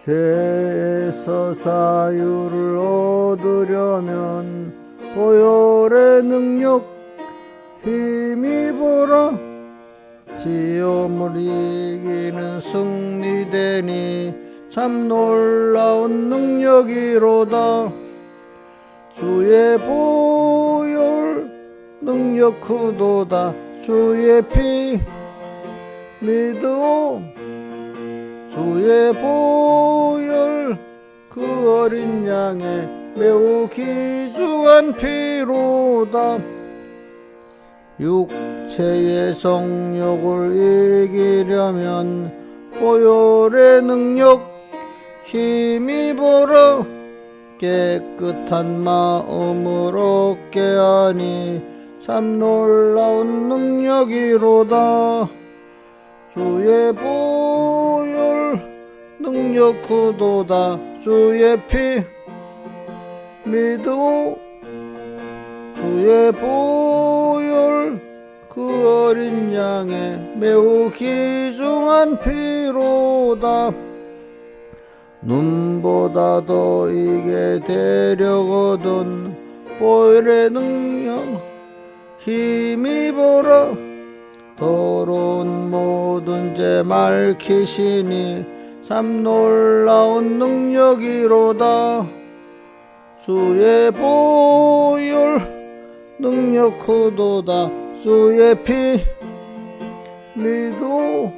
죄에서 자유를 얻으려면 보혈의 능력 힘입어라. 지옥을 이기는 승리되니 참 놀라운 능력이로다. 주의 보혈 능력 크도다. 주의 피 믿어. 주의 보혈 그 어린 양의 매우 귀중한 피로다. 육체의 정욕을 이기려면 보혈의 능력 힘입어라. 깨끗한 마음을 얻게 하니 참 놀라운 능력이로다. 주의 보혈 능력 크도다. 주의 피 믿어. 주의 보혈 그 어린 양의 매우 귀중한 피로다. 눈보다 더 이게 되려거든 보혈의 능력 힘입어라. 더러운 모든 죄 맑히시니 참 놀라운 능력이로다. 주의 보혈 능력 크도다. 주의 피 믿어.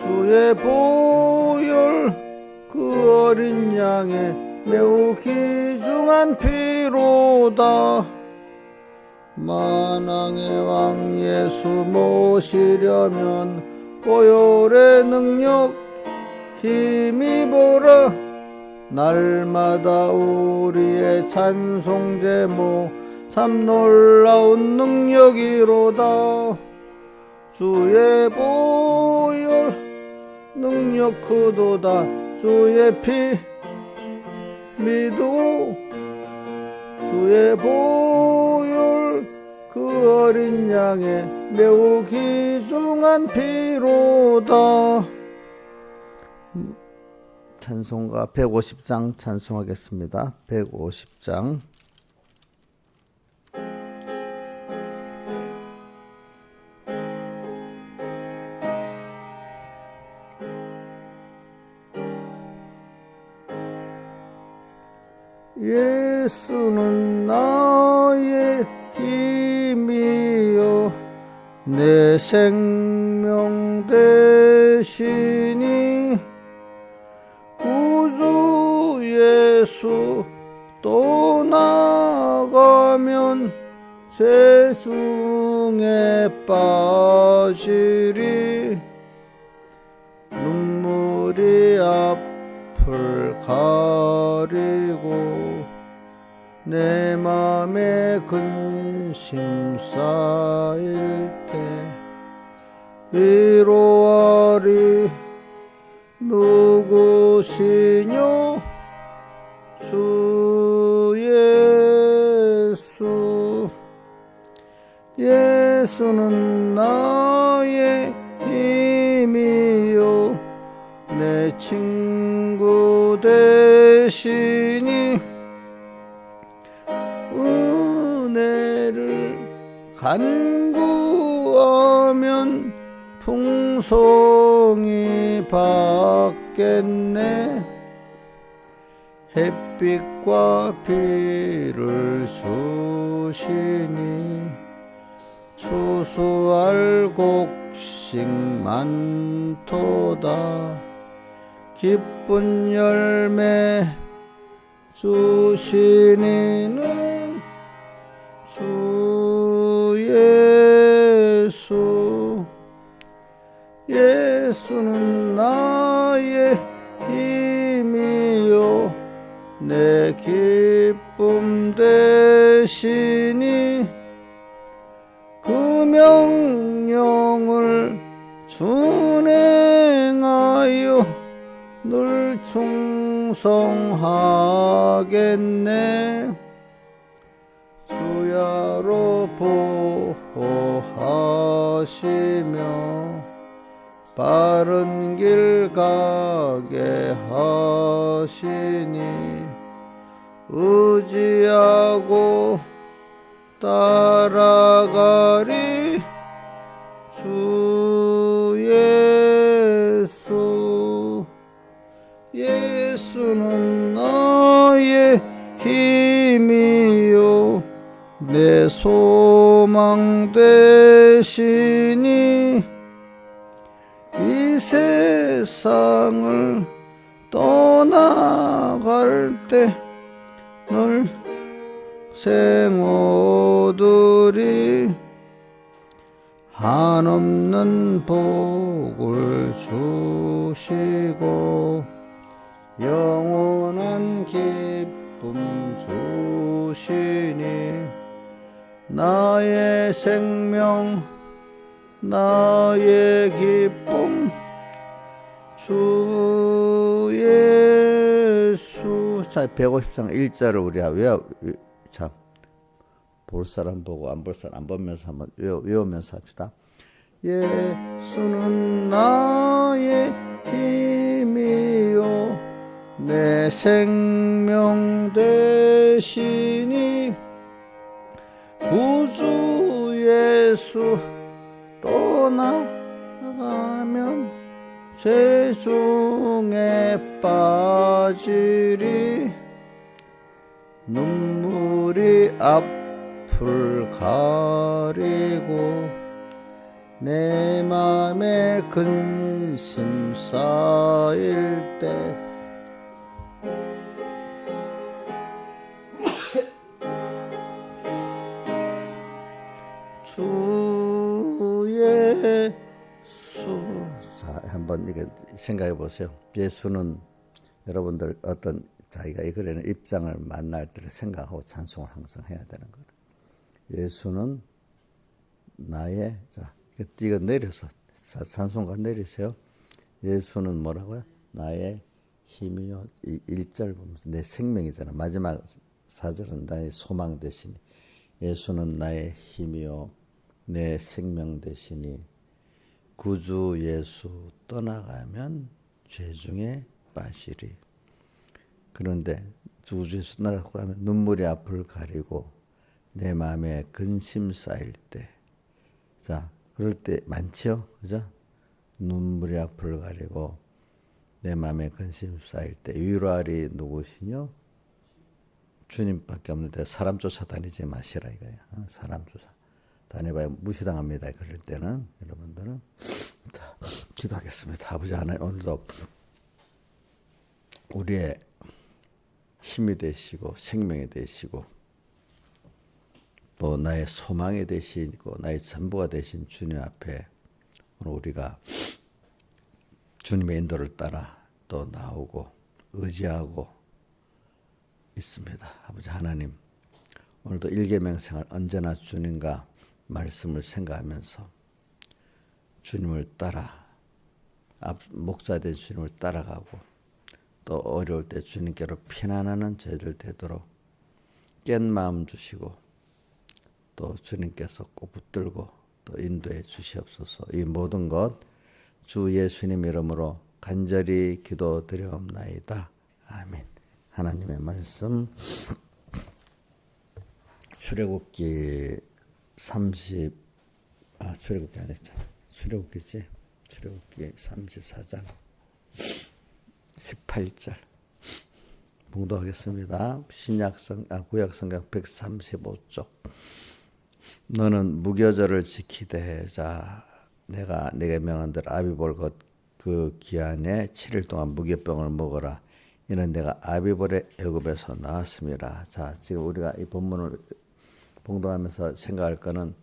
주의 보혈 그 어린 양의 매우 귀중한 피로다. 만왕의 왕 예수 모시려면 보혈의 능력 힘입어라. 날마다 우리의 찬송 제목 참 놀라운 능력이로다. 주의 보혈 능력 크도다. 주의 피 믿어. 주의 보혈 그 어린 양의 매우 귀중한 피로다. 찬송가 150장 찬송하겠습니다. 150장. 예수는 나의 힘이요 내 생명 되시니 구주 예수 떠나가면 죄 중에 빠지리. 눈물이 앞을 가리고 내 맘에 근심 쌓일 때 위로하리. 누구시뇨 주 예수. 예수는 나의 힘이요 내 친구 되시니 은혜를 간구하면 풍성이 받겠네. 햇빛과 비를 주시니 추수할 곡식 많도다. 기쁜 열매 주시니는 주 예수. 예수는 나의 힘이요 내 기쁨 되시니 그 명령을 준행하여 늘 충성하겠네. 주야로 보호하시며 바른 길 가게 하시니 의지하고 따라가리 주 예수. 예수는 나의 힘이요 내 소망 되시니 이 세상을 떠나갈 때 늘 생오들이 한없는 복을 주시고 영원한 기쁨 주시니 나의 생명 나의 기쁨 주 예수. 자, 150장 1절을 우리가 참 볼 사람 보고 안 볼 사람 안 보면서 한번 외우면서 합시다. 예수는 나의 힘이요 내 생명 되시니 구주 예수 떠나가면 죄 중에 빠지리 눈물이 앞을 가리고 내 맘에 근심 쌓일 때 주 예수. 자, 한번 이게 생각해 보세요. 예수는 여러분들 어떤 자기가 이 글에는 입장을 만날 때를 생각하고 찬송을 항상 해야 되는 거예요. 예수는 나의, 자, 이거 내려서 찬송가 내리세요. 예수는 뭐라고요? 나의 힘이요. 1절 보면서 내 생명이잖아. 마지막 4절은 나의 소망 되시니 예수는 나의 힘이요 내 생명 되시니 구주 예수 떠나가면 죄 중에 빠지리. 그런데 구주 예수 떠나가면 눈물이 앞을 가리고 내 마음에 근심 쌓일 때, 자, 그럴 때 많죠, 그죠? 눈물이 앞을 가리고 내 마음에 근심 쌓일 때 위로하리 누구시뇨? 주님밖에 없는데 사람 쫓아다니지 마시라 이거예요. 사람 쫓아다녀봐야 무시당합니다. 그럴 때는 여러분들은. 자, 기도하겠습니다. 아버지 하나님, 오늘도 우리의 힘이 되시고 생명이 되시고 또 나의 소망이 되시고 나의 전부가 되신 주님 앞에 오늘 우리가 주님의 인도를 따라 또 나오고 의지하고 있습니다. 아버지 하나님, 오늘도 일계명 생활 언제나 주님과 말씀을 생각하면서 주님을 따라 목자 된 주님을 따라가고 또 어려울 때 주님께로 피난하는 저희들 되도록 깬 마음 주시고 또 주님께서 꼭 붙들고 또 인도해 주시옵소서. 이 모든 것 주 예수님 이름으로 간절히 기도드려옵나이다. 아멘. 하나님의 말씀 출애굽기 출애굽기 안 했잖아. 출애굽기지. 출애굽기 34장 18절 봉독하겠습니다. 구약성경 135쪽. 너는 무교절을 지키되 자 내가 네게 명한 대로 아비볼 그 기한에 7일 동안 무교병을 먹어라. 이는 내가 아비볼의 애굽에서 나왔습니다. 자, 지금 우리가 이 본문을 봉독하면서 생각할 거는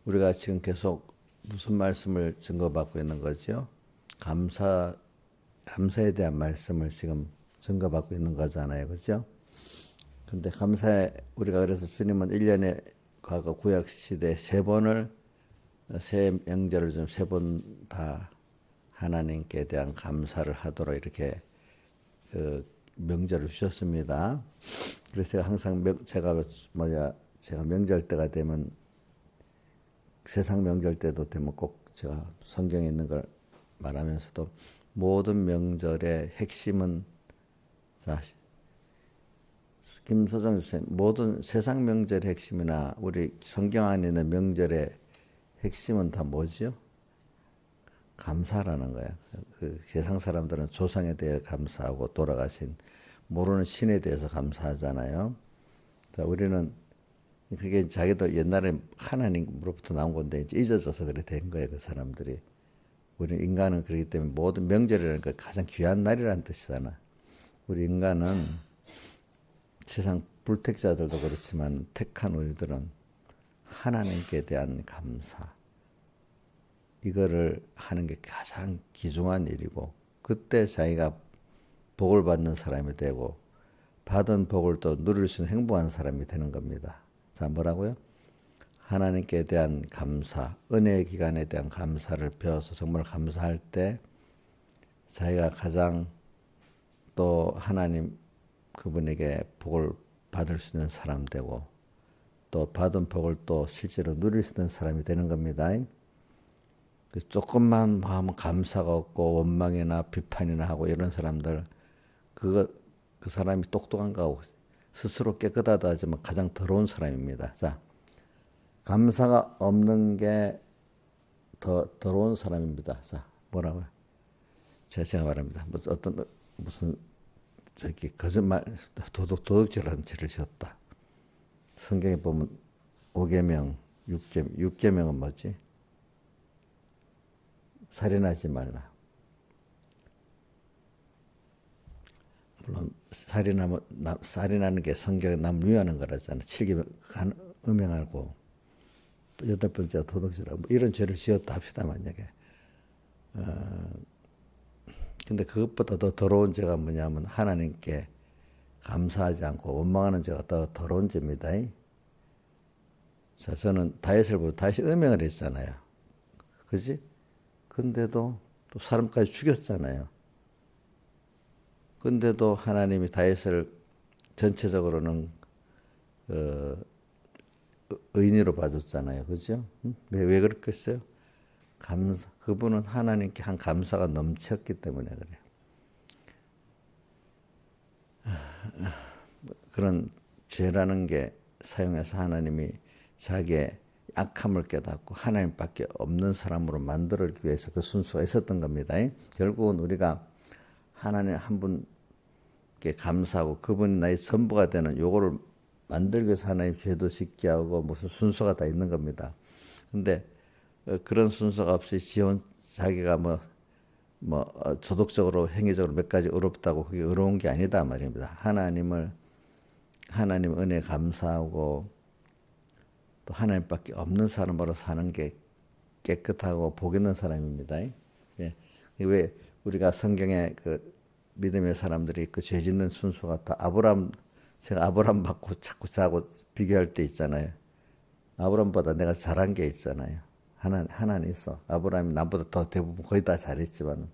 우리가 지금 계속 무슨 말씀을 증거받고 있는 거죠? 감사에 대한 말씀을 지금 증거받고 있는 거잖아요. 그렇죠? 근데 감사에 우리가 그래서 주님은 1년에 과거 구약 시대 새 명절을 좀 3번 다 하나님께 대한 감사를 하도록 이렇게 그 명절을 주셨습니다. 그래서 항상 제가 명절 때가 되면 세상 명절 때도 되면 꼭 제가 성경에 있는 걸 말하면서도 모든 명절의 핵심은 자 김소정 선생 모든 세상 명절의 핵심이나 우리 성경 안에 있는 명절의 핵심은 다 뭐죠? 감사라는 거야. 그 세상 사람들은 조상에 대해 감사하고 돌아가신 모르는 신에 대해서 감사하잖아요. 자, 우리는 그게 자기도 옛날에 하나님으로부터 나온 건데 이제 잊어져서 그래 된 거예요. 그 사람들이. 우리 인간은 그렇기 때문에 모든 명절이라는 게 가장 귀한 날이라는 뜻이잖아. 우리 인간은 세상 불택자들도 그렇지만 택한 우리들은 하나님께 대한 감사 이거를 하는 게 가장 귀중한 일이고 그때 자기가 복을 받는 사람이 되고 받은 복을 또 누릴 수 있는 행복한 사람이 되는 겁니다. 자, 뭐라고요? 하나님께 대한 감사, 은혜의 기간에 대한 감사를 배워서 정말 감사할 때 자기가 가장 또 하나님 그분에게 복을 받을 수 있는 사람 되고 또 받은 복을 또 실제로 누릴 수 있는 사람이 되는 겁니다. 조금만 하면 감사가 없고 원망이나 비판이나 하고 이런 사람들 그 사람이 똑똑한가 하고 스스로 깨끗하다 하지만 가장 더러운 사람입니다. 자, 감사가 없는 게 더 더러운 사람입니다. 자, 뭐라고요? 제가 말합니다. 무슨 저기 거짓말 도둑질하는 죄를 지었다. 성경에 보면 5계명 6계명은 뭐지? 살인하지 말라. 물론 살인하는 게 성경에 남 위하는 거라잖아. 7계명 음행하고 또 8번째가 도둑질하고 뭐 이런 죄를 지었다 합시다 만약에. 근데 그것보다 더 더러운 죄가 뭐냐면 하나님께 감사하지 않고 원망하는 죄가 더 더러운 죄입니다. 자, 저는 다윗이 음행을 했잖아요. 그지? 근데도 또 사람까지 죽였잖아요. 근데도 하나님이 다윗을 전체적으로는 의인으로 봐줬잖아요. 그죠? 왜 그렇겠어요? 그분은 하나님께 한 감사가 넘쳤기 때문에 그래요. 그런 죄라는 게 사용해서 하나님이 자기의 악함을 깨닫고 하나님밖에 없는 사람으로 만들기 위해서 그 순수가 있었던 겁니다. 결국은 우리가 하나님 한 분께 감사하고 그분이 나의 전부가 되는 요거를 만들기 위해서 하나님 죄도 짓게 하고 무슨 순서가 다 있는 겁니다. 근데 그런 순서가 없이 자기가 도덕적으로 행위적으로 몇 가지 어렵다고 그게 어려운 게 아니다 말입니다. 하나님 은혜에 감사하고 또 하나님밖에 없는 사람으로 사는 게 깨끗하고 복 있는 사람입니다. 예. 왜 우리가 성경에 그 믿음의 사람들이 그 죄 짓는 순서가 다 제가 아브람 받고 자꾸 자고 비교할 때 있잖아요. 아브람보다 내가 잘한 게 있잖아요. 하나는 있어. 아브라함이 남보다 더 대부분 거의 다 잘했지만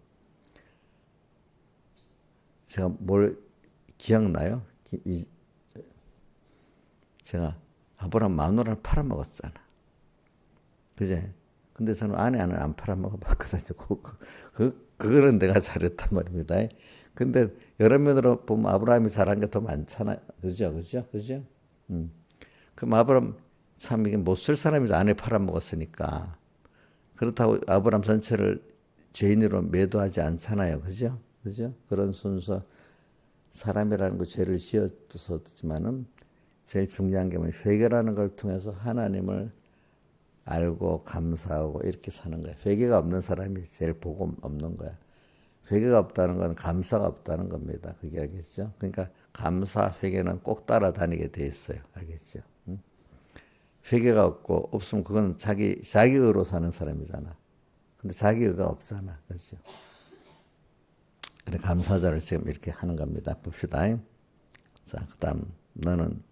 제가 뭘 기억나요? 제가 아브라함 마누라를 팔아먹었잖아. 그제? 근데 저는 아내는 안 팔아먹어봤거든요. 그거는 내가 잘했단 말입니다. 근데 여러 면으로 보면 아브라함이 잘한 게 더 많잖아요. 그죠? 그럼 아브라함 참 이게 못 쓸 사람이 아내 팔아먹었으니까. 그렇다고 아브라함 전체를 죄인으로 매도하지 않잖아요. 그죠? 그런 순서. 사람이라는 거 죄를 지었지만은 제일 중요한 게 회개라는 걸 통해서 하나님을 알고 감사하고 이렇게 사는 거야. 회개가 없는 사람이 제일 복음 없는 거야. 회개가 없다는 건 감사가 없다는 겁니다. 그게 알겠죠? 그러니까 감사, 회개는 꼭 따라다니게 돼 있어요. 알겠죠? 응? 회개가 없으면 그건 자기 의로 사는 사람이잖아. 근데 자기 의가 없잖아. 그렇죠? 그래 감사절을 지금 이렇게 하는 겁니다. 봅시다. 자, 그다음 너는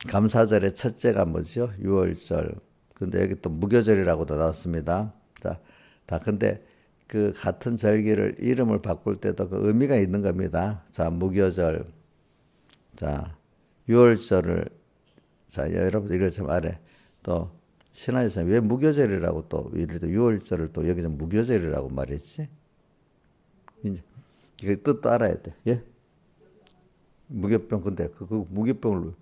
감사절의 첫째가 뭐죠? 유월절. 근데 여기 또 무교절이라고도 나왔습니다. 자, 근데 그 같은 절기를 이름을 바꿀 때도 그 의미가 있는 겁니다. 자, 무교절. 자, 유월절을 자, 여러분들 이거 좀 아래 또 신하에서 왜 무교절이라고 또 예를 들어 유월절을 또 여기서 무교절이라고 말했지? 이제 이게 뜻도 알아야 돼. 예? 무교병 근데 그 무교병을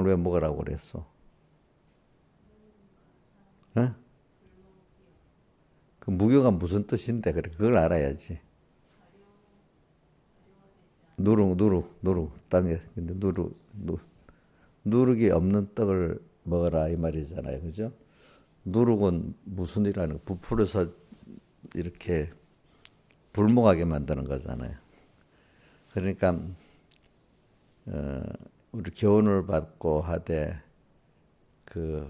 왜 먹으라고 그랬어? 예? 그 무교가 무슨 뜻인데 그래 그걸 알아야지. 누룩 땅에 근데 누룩이 없는 떡을 먹어라 이 말이잖아요, 그죠? 누룩은 무슨 일하는 부풀어서 이렇게 불멍하게 만드는 거잖아요. 그러니까 우리 교훈을 받고 하되 그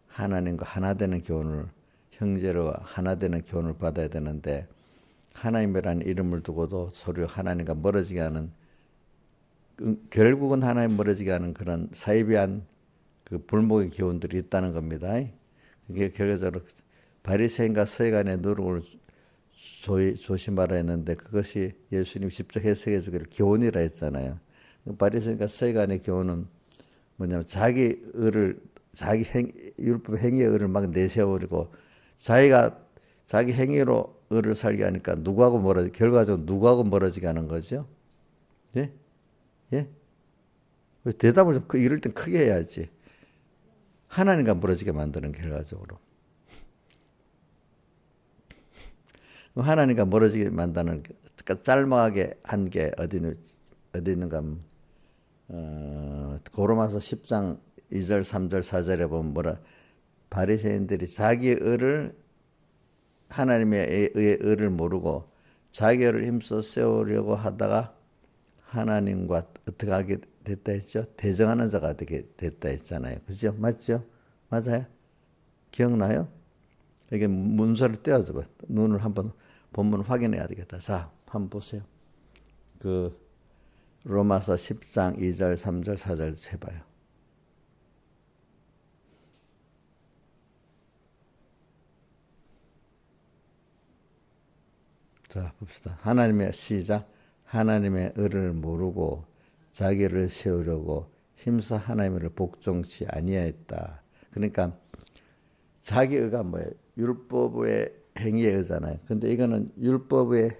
하나님과 하나 되는 교훈을 형제로 하나 되는 교훈을 받아야 되는데 하나님이라는 이름을 두고도 서로 하나님과 멀어지게 하는 결국은 하나님 멀어지게 하는 그런 사이비한 그 불목의 교훈들이 있다는 겁니다. 그게 결과적으로 바리새인과 서기관의 누룩을 조심하라 했는데 그것이 예수님 직접 해석해 주기를 교훈이라 했잖아요. 바리새인과 서기관의 교훈은 뭐냐면 자기 율법 행위의 의를 막 내세우고 자기 행위로 의를 살게 하니까 결과적으로 누구하고 멀어지게 하는 거죠? 예? 예? 대답을 좀 이럴 땐 크게 해야지. 하나님과 멀어지게 만드는 결과적으로. 하나님과 멀어지게 만드는 짤막하게 한 게 어디 있는가 하면 고로마서 10장 2절 3절 4절에 보면 바리새인들이 자기의 의를 하나님의 의를 모르고 자기 의를 힘써 세우려고 하다가 하나님과 어떻게 하게 됐다 했죠? 대정하는 자가 되게 됐다 했잖아요. 그죠? 맞죠? 맞아요? 기억나요? 이게 문서를 떼어줘 봐. 눈을 한번 본문 확인해야 되겠다. 자, 한번 보세요. 그 로마서 10장 2절 3절 4절 해봐요. 자, 봅시다. 하나님의 의를 모르고 자기를 세우려고 힘써 하나님을 복종치 아니하였다. 그러니까 자기 의가 뭐예요? 율법의 행위의 의잖아요. 근데 이거는 율법의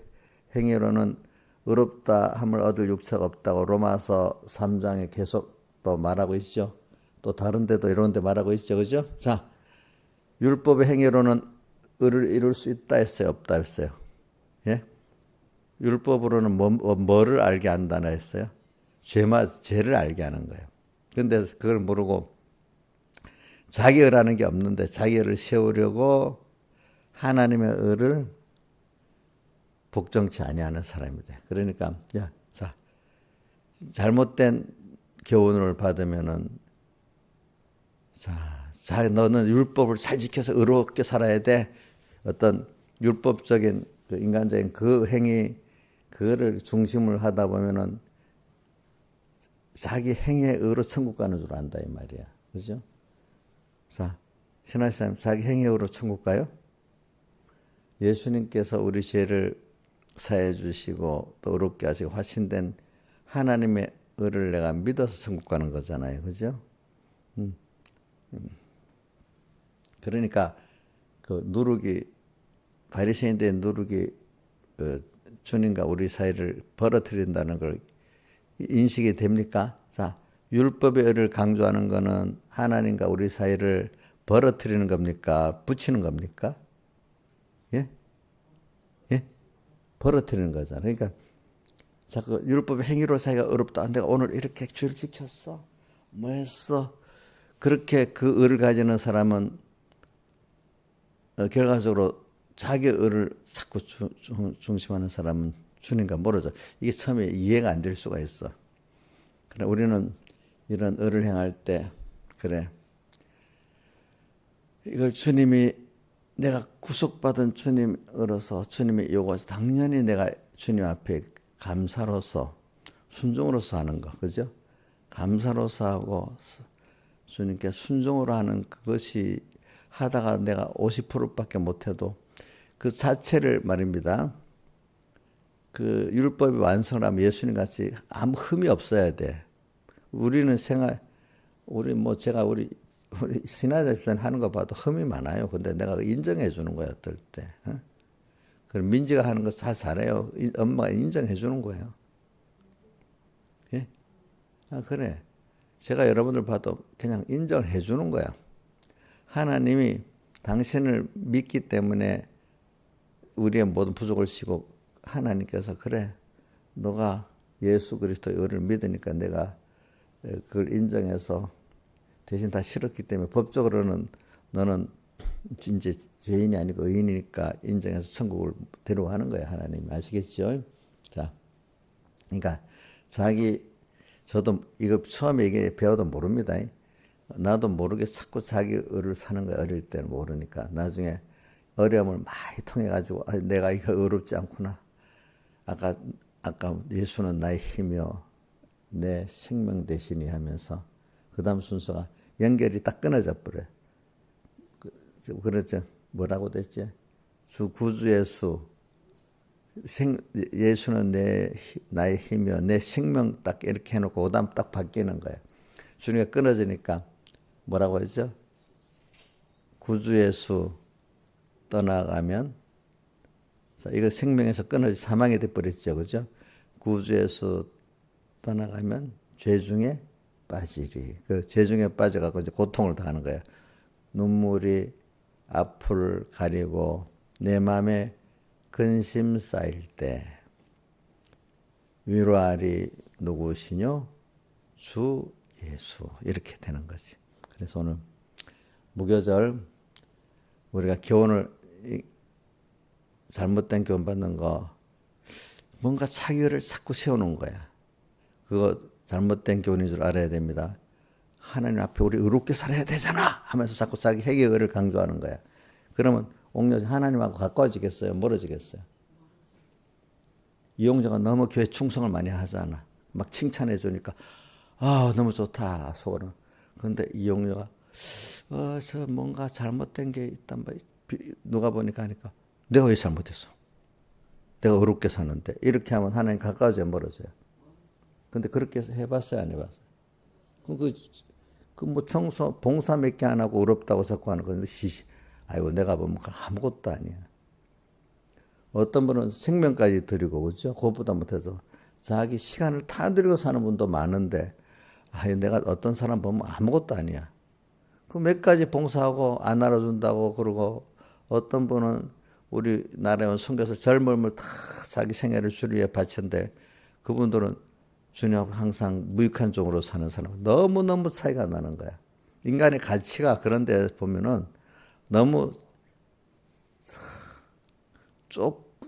행위로는 의롭다 함을 얻을 육체가 없다고 로마서 3장에 계속 또 말하고 있죠. 또 다른 데도 이런 데 말하고 있죠. 그죠? 자, 율법의 행위로는 의를 이룰 수 있다 했어요? 없다 했어요? 예? 율법으로는 뭐를 알게 한다나 했어요? 죄를 알게 하는 거예요. 근데 그걸 모르고 자기 의라는 게 없는데 자기 의를 세우려고 하나님의 의를 복종치 아니하는 사람이다. 그러니까 자 잘못된 교훈을 받으면은 자 너는 율법을 잘 지켜서 의롭게 살아야 돼. 어떤 율법적인 그 인간적인 그 행위 그거를 중심을 하다 보면은 자기 행위의 의로 천국 가는 줄 안다 이 말이야. 그죠? 자, 신하시님 자기 행위의 의로 천국 가요? 예수님께서 우리 죄를 사해 주시고 또 의롭게 하시고 화신된 하나님의 의를 내가 믿어서 천국 가는 거잖아요. 그죠? 그러니까 그 누룩이 바리새인들의 누룩이 주님과 우리 사이를 벌어뜨린다는 걸 인식이 됩니까? 자, 율법의 의를 강조하는 것은 하나님과 우리 사이를 벌어뜨리는 겁니까? 붙이는 겁니까? 예? 예? 벌어뜨리는 거잖아요. 그러니까 자꾸 율법의 행위로 사이가 어렵다. 내가 오늘 이렇게 주를 지켰어? 뭐 했어? 그렇게 그 의를 가지는 사람은 결과적으로 자기 의를 자꾸 중심하는 사람은 주님과 멀어져. 이게 처음에 이해가 안 될 수가 있어. 그래 우리는 이런 의를 행할 때 그래 이걸 주님이 내가 구속받은 주님으로서 주님의 요구해서 당연히 내가 주님 앞에 감사로서 순종으로서 하는 거 그죠? 감사로서 하고 주님께 순종으로 하는 그것이 하다가 내가 50%밖에 못해도 그 자체를 말입니다. 그 율법이 완성하면 예수님 같이 아무 흠이 없어야 돼. 우리는 우리 신하자 집사님 하는 거 봐도 흠이 많아요. 근데 내가 인정해 주는 거야 어떨 때. 그럼 민지가 하는 거 다 잘해요. 엄마가 인정해 주는 거예요. 예? 아, 그래. 제가 여러분들 봐도 그냥 인정해 주는 거야. 하나님이 당신을 믿기 때문에 우리의 모든 부족을 지고 하나님께서 그래. 너가 예수 그리스도의 의를 믿으니까 내가 그걸 인정해서 대신 다 싫었기 때문에 법적으로는 너는 이제 죄인이 아니고 의인이니까 인정해서 천국을 데려가는 거야. 하나님 아시겠죠? 자, 그러니까 저도 이거 처음에 이게 배워도 모릅니다. 나도 모르게 자꾸 자기 의를 사는 거야. 어릴 때는 모르니까. 나중에 어려움을 많이 통해 가지고 내가 이거 어렵지 않구나. 아까 예수는 나의 힘이요 내 생명 되시니 하면서 그 다음 순서가 연결이 딱 끊어져 버려. 그렇죠. 뭐라고 됐지? 주 구주의 수. 예수는 나의 힘이요 내 생명 딱 이렇게 해놓고 그 다음 딱 바뀌는 거야. 주님이 끊어지니까 뭐라고 했죠? 구주의 수 떠나가면 이거 생명에서 끊어지 사망이 돼버렸죠. 그죠? 구주의 수 떠나가면 죄 중에 빠지리. 그 죄 중에 빠져갖고 이제 고통을 당하는 거야. 눈물이 앞을 가리고 내 마음에 근심 쌓일 때 위로하리 누구시뇨? 주 예수. 이렇게 되는 거지. 그래서 오늘 무교절 우리가 교훈을 잘못된 교훈 받는 거 뭔가 자기를 자꾸 세우는 거야. 그거 잘못된 교훈인 줄 알아야 됩니다. 하나님 앞에 우리 의롭게 살아야 되잖아 하면서 자꾸 자기 회개의 의를 강조하는 거야. 그러면 옥녀 하나님하고 가까워지겠어요? 멀어지겠어요? 이용자가 너무 교회 충성을 많이 하잖아. 막 칭찬해 주니까 너무 좋다 속으로. 그런데 이용자가 저 뭔가 잘못된 게 있단 말이야. 누가 보니까 하니까 내가 왜 잘못했어? 내가 어렵게 사는데 이렇게 하면 하나님 가까워져요, 멀어져요? 근데 그렇게 해봤어요, 안 해봤어요? 뭐 청소 봉사 몇 개 안 하고 어렵다고 자꾸 하는 건데 아이고 내가 보면 아무것도 아니야. 어떤 분은 생명까지 드리고 그죠? 그것보다 못해도 자기 시간을 다 드리고 사는 분도 많은데 내가 어떤 사람 보면 아무것도 아니야. 그 몇 가지 봉사하고 안 알아준다고 그러고 어떤 분은 우리나라에 온 선교사 젊음을 다 자기 생애를 주를 위해 바쳤는데 그분들은 주님 앞에 항상 무익한 종으로 사는 사람 너무너무 차이가 나는 거야. 인간의 가치가 그런 데 보면은 너무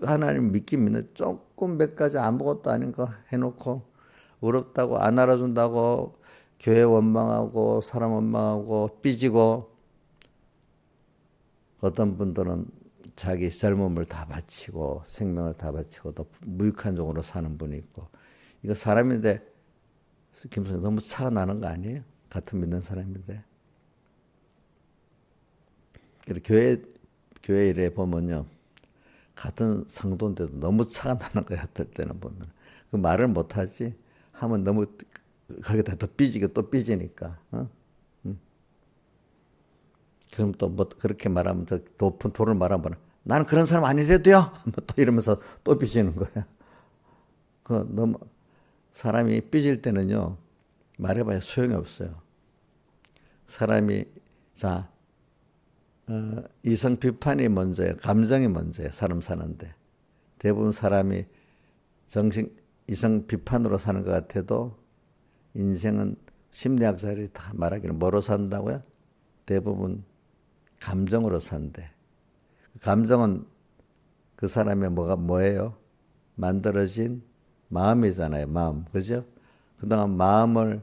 하나님 믿는 조금 몇 가지 아무것도 아닌 거 해놓고 어렵다고 안 알아준다고 교회 원망하고 사람 원망하고 삐지고 어떤 분들은 자기 젊음을 다 바치고 생명을 다 바치고 또 무익한 종으로 사는 분이 있고 이거 사람인데 김선생 너무 차가 나는 거 아니에요? 같은 믿는 사람인데 교회 일에 보면요 같은 성도인데도 너무 차가 나는 거야. 어떨 때는 보면 그 말을 못하지 하면 너무 거기다 더 삐지게 또 삐지니까 그럼 또 뭐 그렇게 말하면 더 높은 돈을 말하면 나는 그런 사람 아니래도요. 또 이러면서 또 삐지는 거야. 그 너무 사람이 삐질 때는요 말해봐야 소용이 없어요. 사람이 이성 비판이 먼저예요. 감정이 먼저예요. 사람 사는데 대부분 사람이 이성 비판으로 사는 것 같아도 인생은 심리학자들이 다 말하기는 뭐로 산다고요? 대부분 감정으로 산대. 감정은 그 사람의 뭐예요? 만들어진 마음이잖아요. 마음. 그죠? 그동안 마음을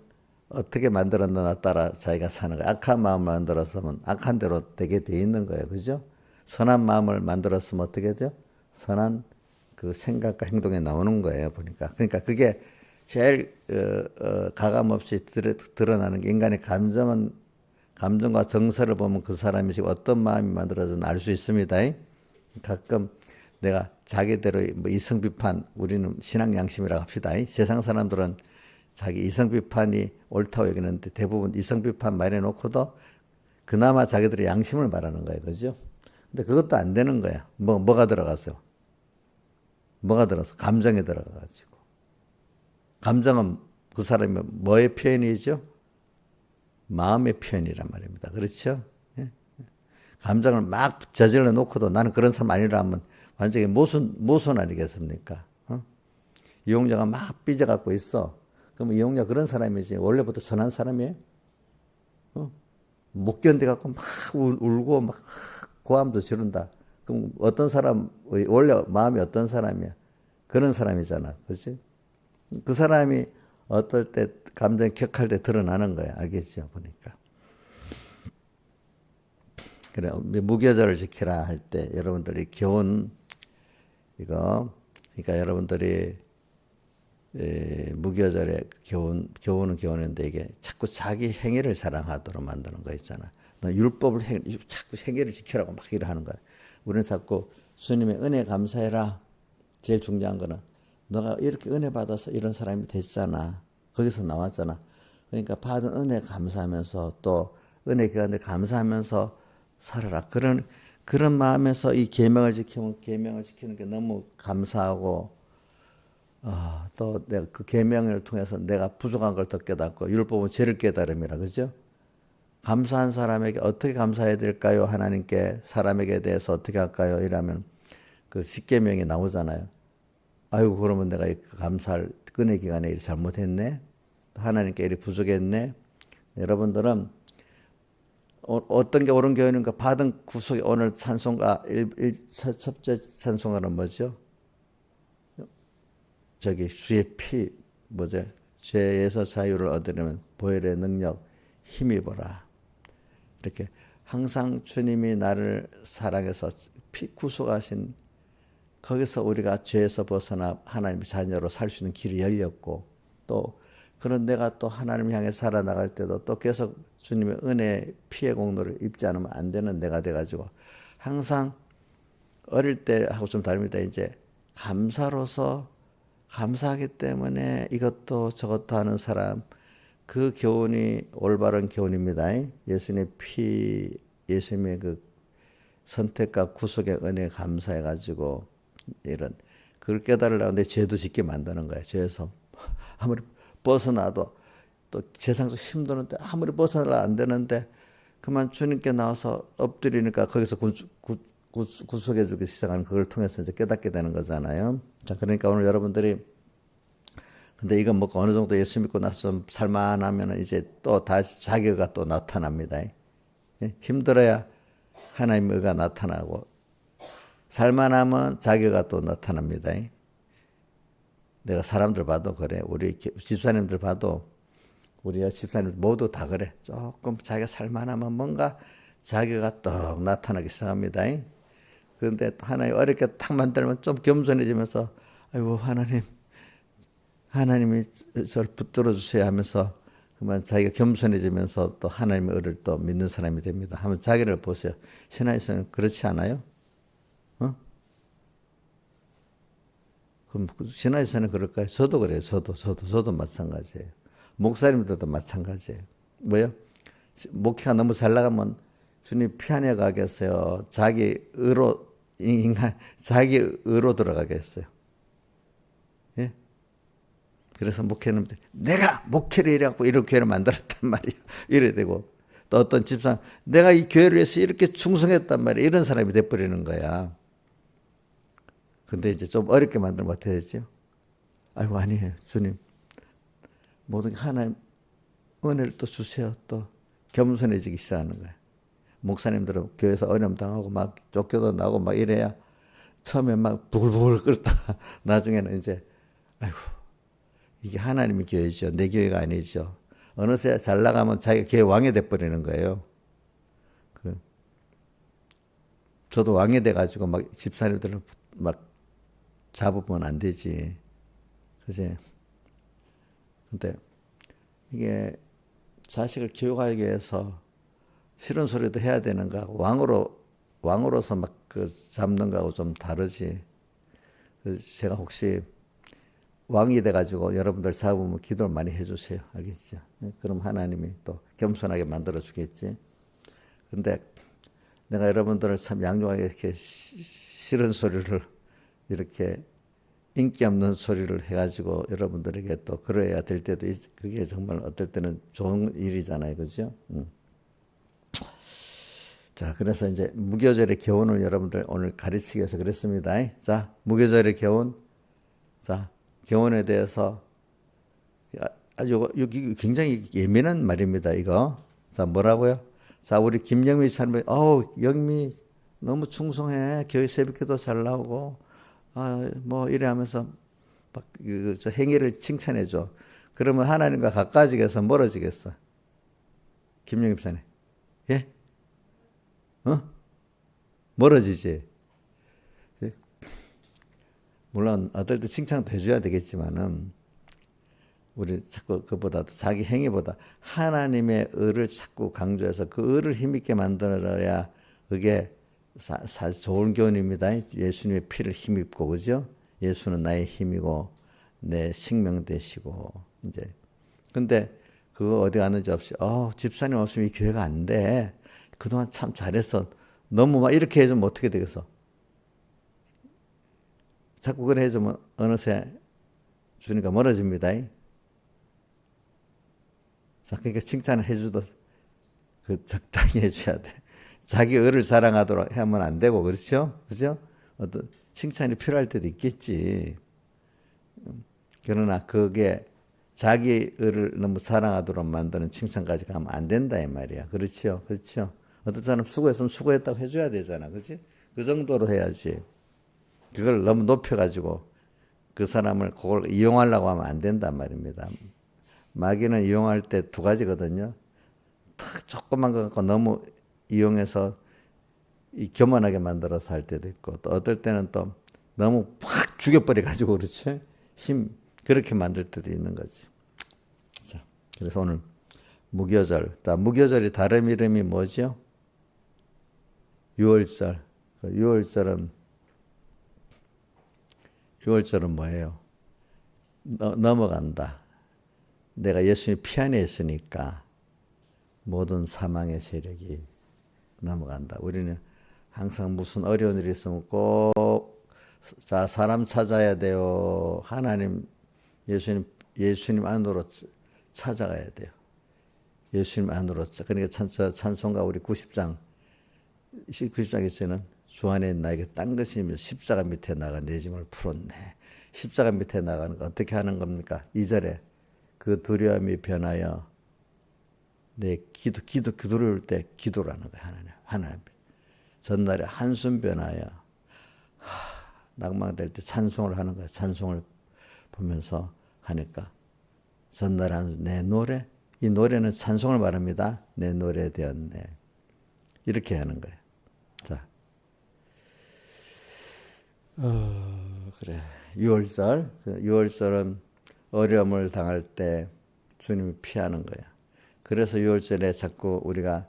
어떻게 만들었느냐 따라 자기가 사는 거예요. 악한 마음을 만들었으면 악한 대로 되게 돼 있는 거예요. 그죠? 선한 마음을 만들었으면 어떻게 돼요? 선한 그 생각과 행동에 나오는 거예요. 보니까. 그러니까 그게 제일 가감없이 드러나는 게 인간의 감정과 정서를 보면 그 사람이 지금 어떤 마음이 만들어졌는지 알 수 있습니다. 가끔 내가 자기대로 뭐 이성 비판, 우리는 신앙 양심이라고 합시다. 세상 사람들은 자기 이성 비판이 옳다고 여기는데 대부분 이성 비판 말해놓고도 그나마 자기들의 양심을 말하는 거예요. 그죠? 근데 그것도 안 되는 거야. 뭐가 들어가서 뭐가 들어서? 감정이 들어가가지고. 감정은 그 사람이 뭐의 표현이죠? 마음의 표현이란 말입니다. 그렇죠? 예? 감정을 막 저질러 놓고도 나는 그런 사람 아니라 하면 완전히 모순 아니겠습니까? 이용자가 막 삐져갖고 있어. 그럼 이용자 그런 사람이지. 원래부터 선한 사람이에요? 못 견뎌갖고 막 울고 막 고함도 지른다. 그럼 어떤 사람, 원래 마음이 어떤 사람이야? 그런 사람이잖아. 그렇지? 그 사람이 어떨 때 감정이 격할 때 드러나는 거야. 알겠죠? 보니까. 그래, 무교절을 지키라 할 때 여러분들이 교훈, 이거, 그러니까 여러분들이 무교절의 교훈은 교훈인데 이게 자꾸 자기 행위를 자랑하도록 만드는 거 있잖아. 너 율법을 자꾸 행위를 지키라고 막 이러는 거야. 우리는 자꾸 주님의 은혜 감사해라. 제일 중요한 거는 너가 이렇게 은혜 받아서 이런 사람이 됐잖아. 거기서 나왔잖아. 그러니까 받은 은혜 감사하면서 또 은혜 기간을 감사하면서 살아라. 그런 마음에서 이 계명을 지키는 게 너무 감사하고 또 내가 그 계명을 통해서 내가 부족한 걸 더 깨닫고 율법은 죄를 깨달음이라 그죠? 감사한 사람에게 어떻게 감사해야 될까요? 하나님께 사람에게 대해서 어떻게 할까요? 이라면 그 십계명이 나오잖아요. 아이고 그러면 내가 감사할 은혜 기간에 일 잘못했네. 하나님께 일이 부족했네. 여러분들은 어떤 게 옳은 교훈인가 받은 구속이 오늘 찬송가 첫째 찬송가는 뭐죠? 저기 주의 피 뭐죠? 죄에서 자유를 얻으려면 보혈의 능력 힘입어라. 이렇게 항상 주님이 나를 사랑해서 피 구속하신 거기서 우리가 죄에서 벗어나 하나님의 자녀로 살 수 있는 길이 열렸고 또 그런 내가 또 하나님 향해 살아나갈 때도 또 계속 주님의 은혜 피의 공로를 입지 않으면 안 되는 내가 돼가지고 항상 어릴 때 하고 좀 다릅니다. 이제 감사로서 감사하기 때문에 이것도 저것도 하는 사람 그 교훈이 올바른 교훈입니다. 예수님의 피 예수님의 그 선택과 구속의 은혜에 감사해가지고 이런 그걸 깨달으려고 내 죄도 짓게 만드는 거야. 죄에서 아무리 벗어나도 또 세상에서 힘드는데 아무리 벗어나려 안 되는데 그만 주님께 나와서 엎드리니까 거기서 구속해 주기 시작하는 그걸 통해서 이제 깨닫게 되는 거잖아요. 자, 그러니까 오늘 여러분들이 근데 이건 뭐 어느 정도 예수 믿고 나서 살만하면 이제 또 다시 자기가 또 나타납니다. 힘들어야 하나님의 의가 나타나고 살만하면 자기가 또 나타납니다. 내가 사람들 봐도 그래. 우리 집사님들 봐도 우리 집사님 모두 다 그래. 조금 자기가 살만하면 뭔가 자기가 떡 나타나기 시작합니다. 그런데 하나님 어렵게 탁 만들면 좀 겸손해지면서 아이고 하나님이 저를 붙들어 주세요 하면서 그만 자기가 겸손해지면서 또 하나님의 의를 또 믿는 사람이 됩니다. 한번 자기를 보세요. 신앙에서는 그렇지 않아요? 그럼 신앙에서는 그럴까요? 저도 그래요. 저도 마찬가지예요. 목사님들도 마찬가지예요. 뭐요? 목회가 너무 잘 나가면 주님 피하려 가겠어요. 자기 의로 들어가겠어요. 예? 그래서 목회는 내가 목회를 이래갖고 이런 교회를 만들었단 말이에요. 이래 되고 또 어떤 집사람 내가 이 교회를 위해서 이렇게 충성했단 말이에요. 이런 사람이 돼버리는 거야. 근데 이제 좀 어렵게 만들면 어떻게 되죠? 아이고 아니에요. 주님 모든 게 하나님 은혜를 또 주세요. 또 겸손해지기 시작하는 거예요. 목사님들은 교회에서 어려움 당하고 막 쫓겨도 나고 막 이래야 처음에 막 부글부글 끓다가 나중에는 이제 아이고 이게 하나님의 교회죠. 내 교회가 아니죠. 어느새 잘 나가면 자기가 교회 왕이 돼버리는 거예요. 저도 왕이 돼가지고 막 집사님들을 막 잡으면 안 되지. 그지? 근데 이게 자식을 교육하기 위해서 싫은 소리도 해야 되는가? 왕으로서 막 그 잡는 거하고 좀 다르지. 그래서 제가 혹시 왕이 돼가지고 여러분들 잡으면 기도를 많이 해주세요. 알겠죠? 그럼 하나님이 또 겸손하게 만들어 주겠지. 근데 내가 여러분들을 참 양육하게 이렇게 싫은 소리를 이렇게 인기 없는 소리를 해가지고 여러분들에게 또 그래야 될 때도 그게 정말 어떨 때는 좋은 일이잖아요, 그죠? 자, 그래서 이제 무교절의 교훈을 여러분들 오늘 가르치기 위해서 그랬습니다. 자, 무교절의 교훈. 자, 교훈에 대해서 아주 여기 굉장히 예민한 말입니다, 이거. 자, 뭐라고요? 자, 우리 김영미 사람이, 영미 너무 충성해. 교회 새벽기도 잘 나오고, 뭐 이래 하면서 막 저 행위를 칭찬해줘. 그러면 하나님과 가까워지겠어, 멀어지겠어? 김영미 사님, 예? 어? 멀어지지. 물론 어떨 때 칭찬도 해줘야 되겠지만은 우리 자꾸 그보다도 자기 행위보다 하나님의 의를 자꾸 강조해서 그 의를 힘있게 만들어야 그게 사실 좋은 교훈입니다. 예수님의 피를 힘입고, 그죠? 예수는 나의 힘이고 내 생명 되시고. 이제 근데 그거 어디 갔는지 없이 집사님 없으면 이 교회가 안 돼. 그동안 참 잘했어. 너무 막 이렇게 해주면 어떻게 되겠어? 자꾸 그래 해주면 어느새 주님과 멀어집니다. 자, 그러니까 칭찬을 해주도 적당히 해줘야 돼. 자기 의를 자랑하도록 하면 안 되고, 그렇죠? 그죠? 어떤 칭찬이 필요할 때도 있겠지. 그러나 그게 자기 의를 너무 자랑하도록 만드는 칭찬까지 가면 안 된다 이 말이야. 그렇죠? 그렇죠? 어떤 사람 수고했으면 수고했다고 해줘야 되잖아. 그렇지? 그 정도로 해야지. 그걸 너무 높여가지고 그 사람을 그걸 이용하려고 하면 안 된단 말입니다. 마귀는 이용할 때 두 가지거든요. 조그만 거 갖고 너무 이용해서 교만하게 만들어서 할 때도 있고, 또 어떨 때는 또 너무 확 죽여버려 가지고, 그렇지? 그렇게 만들 때도 있는 거지. 자, 그래서 오늘 무교절. 무교절이 다른 이름이 뭐죠? 유월절. 유월절은 뭐예요? 넘어간다. 내가 예수님 피 안에 있으니까 모든 사망의 세력이 넘어간다. 우리는 항상 무슨 어려운 일이 있으면 꼭 사람 찾아야 돼요. 하나님, 예수님 안으로 찾아가야 돼요. 예수님 안으로. 그러니까 찬송가 우리 90장 있으는 주 안에 나에게 딴 것이 있으면 십자가 밑에 나가 내 짐을 풀었네. 십자가 밑에 나가는 거 어떻게 하는 겁니까? 2절에 그 두려움이 변하여 내 기도를 때 기도라는 거야. 하나님. 전날에 한숨 변하여 낭망될 때 찬송을 하는 거야. 찬송을 보면서 하니까 전날 내 노래, 이 노래는 찬송을 말합니다. 내 노래 되었네. 이렇게 하는 거예요. 자, 그래. 6월절은 어려움을 당할 때 주님이 피하는 거야. 그래서 6월절에 자꾸 우리가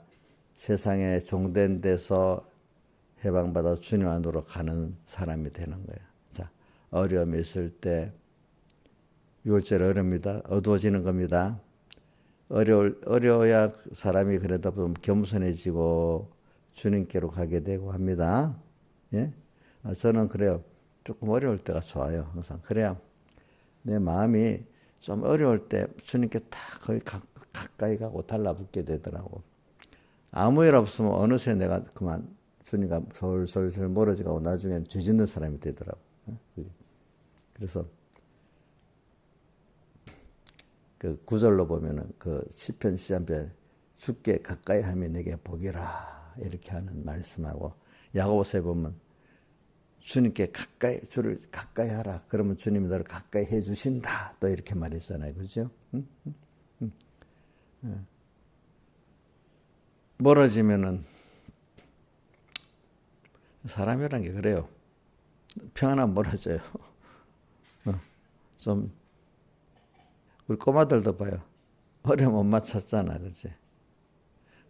세상에 종된 데서 해방받아 주님 안으로 가는 사람이 되는 거야. 자, 어려움이 있을 때 6월절 어렵니다. 어두워지는 겁니다. 어려워야 사람이 그러다 보면 겸손해지고 주님께로 가게 되고 합니다. 예? 저는 그래요. 조금 어려울 때가 좋아요. 항상. 그래야 내 마음이 좀 어려울 때 주님께 다 거의 가까이 가고 달라붙게 되더라고. 아무 일 없으면 어느새 내가 그만 주님과 솔솔 멀어지고 나중엔 죄 짓는 사람이 되더라고. 그래서 그 구절로 보면은 그 시편 시편에 주께 가까이 하면 내게 복이라 이렇게 하는 말씀하고, 야고보서에 보면 주님께 주를 가까이 하라. 그러면 주님이 너를 가까이 해 주신다. 또 이렇게 말했잖아요. 그죠? 멀어지면은 사람이란 게 그래요. 평안하면 멀어져요. 좀 우리 꼬마들도 봐요. 어려움 엄마 찾잖아. 그치?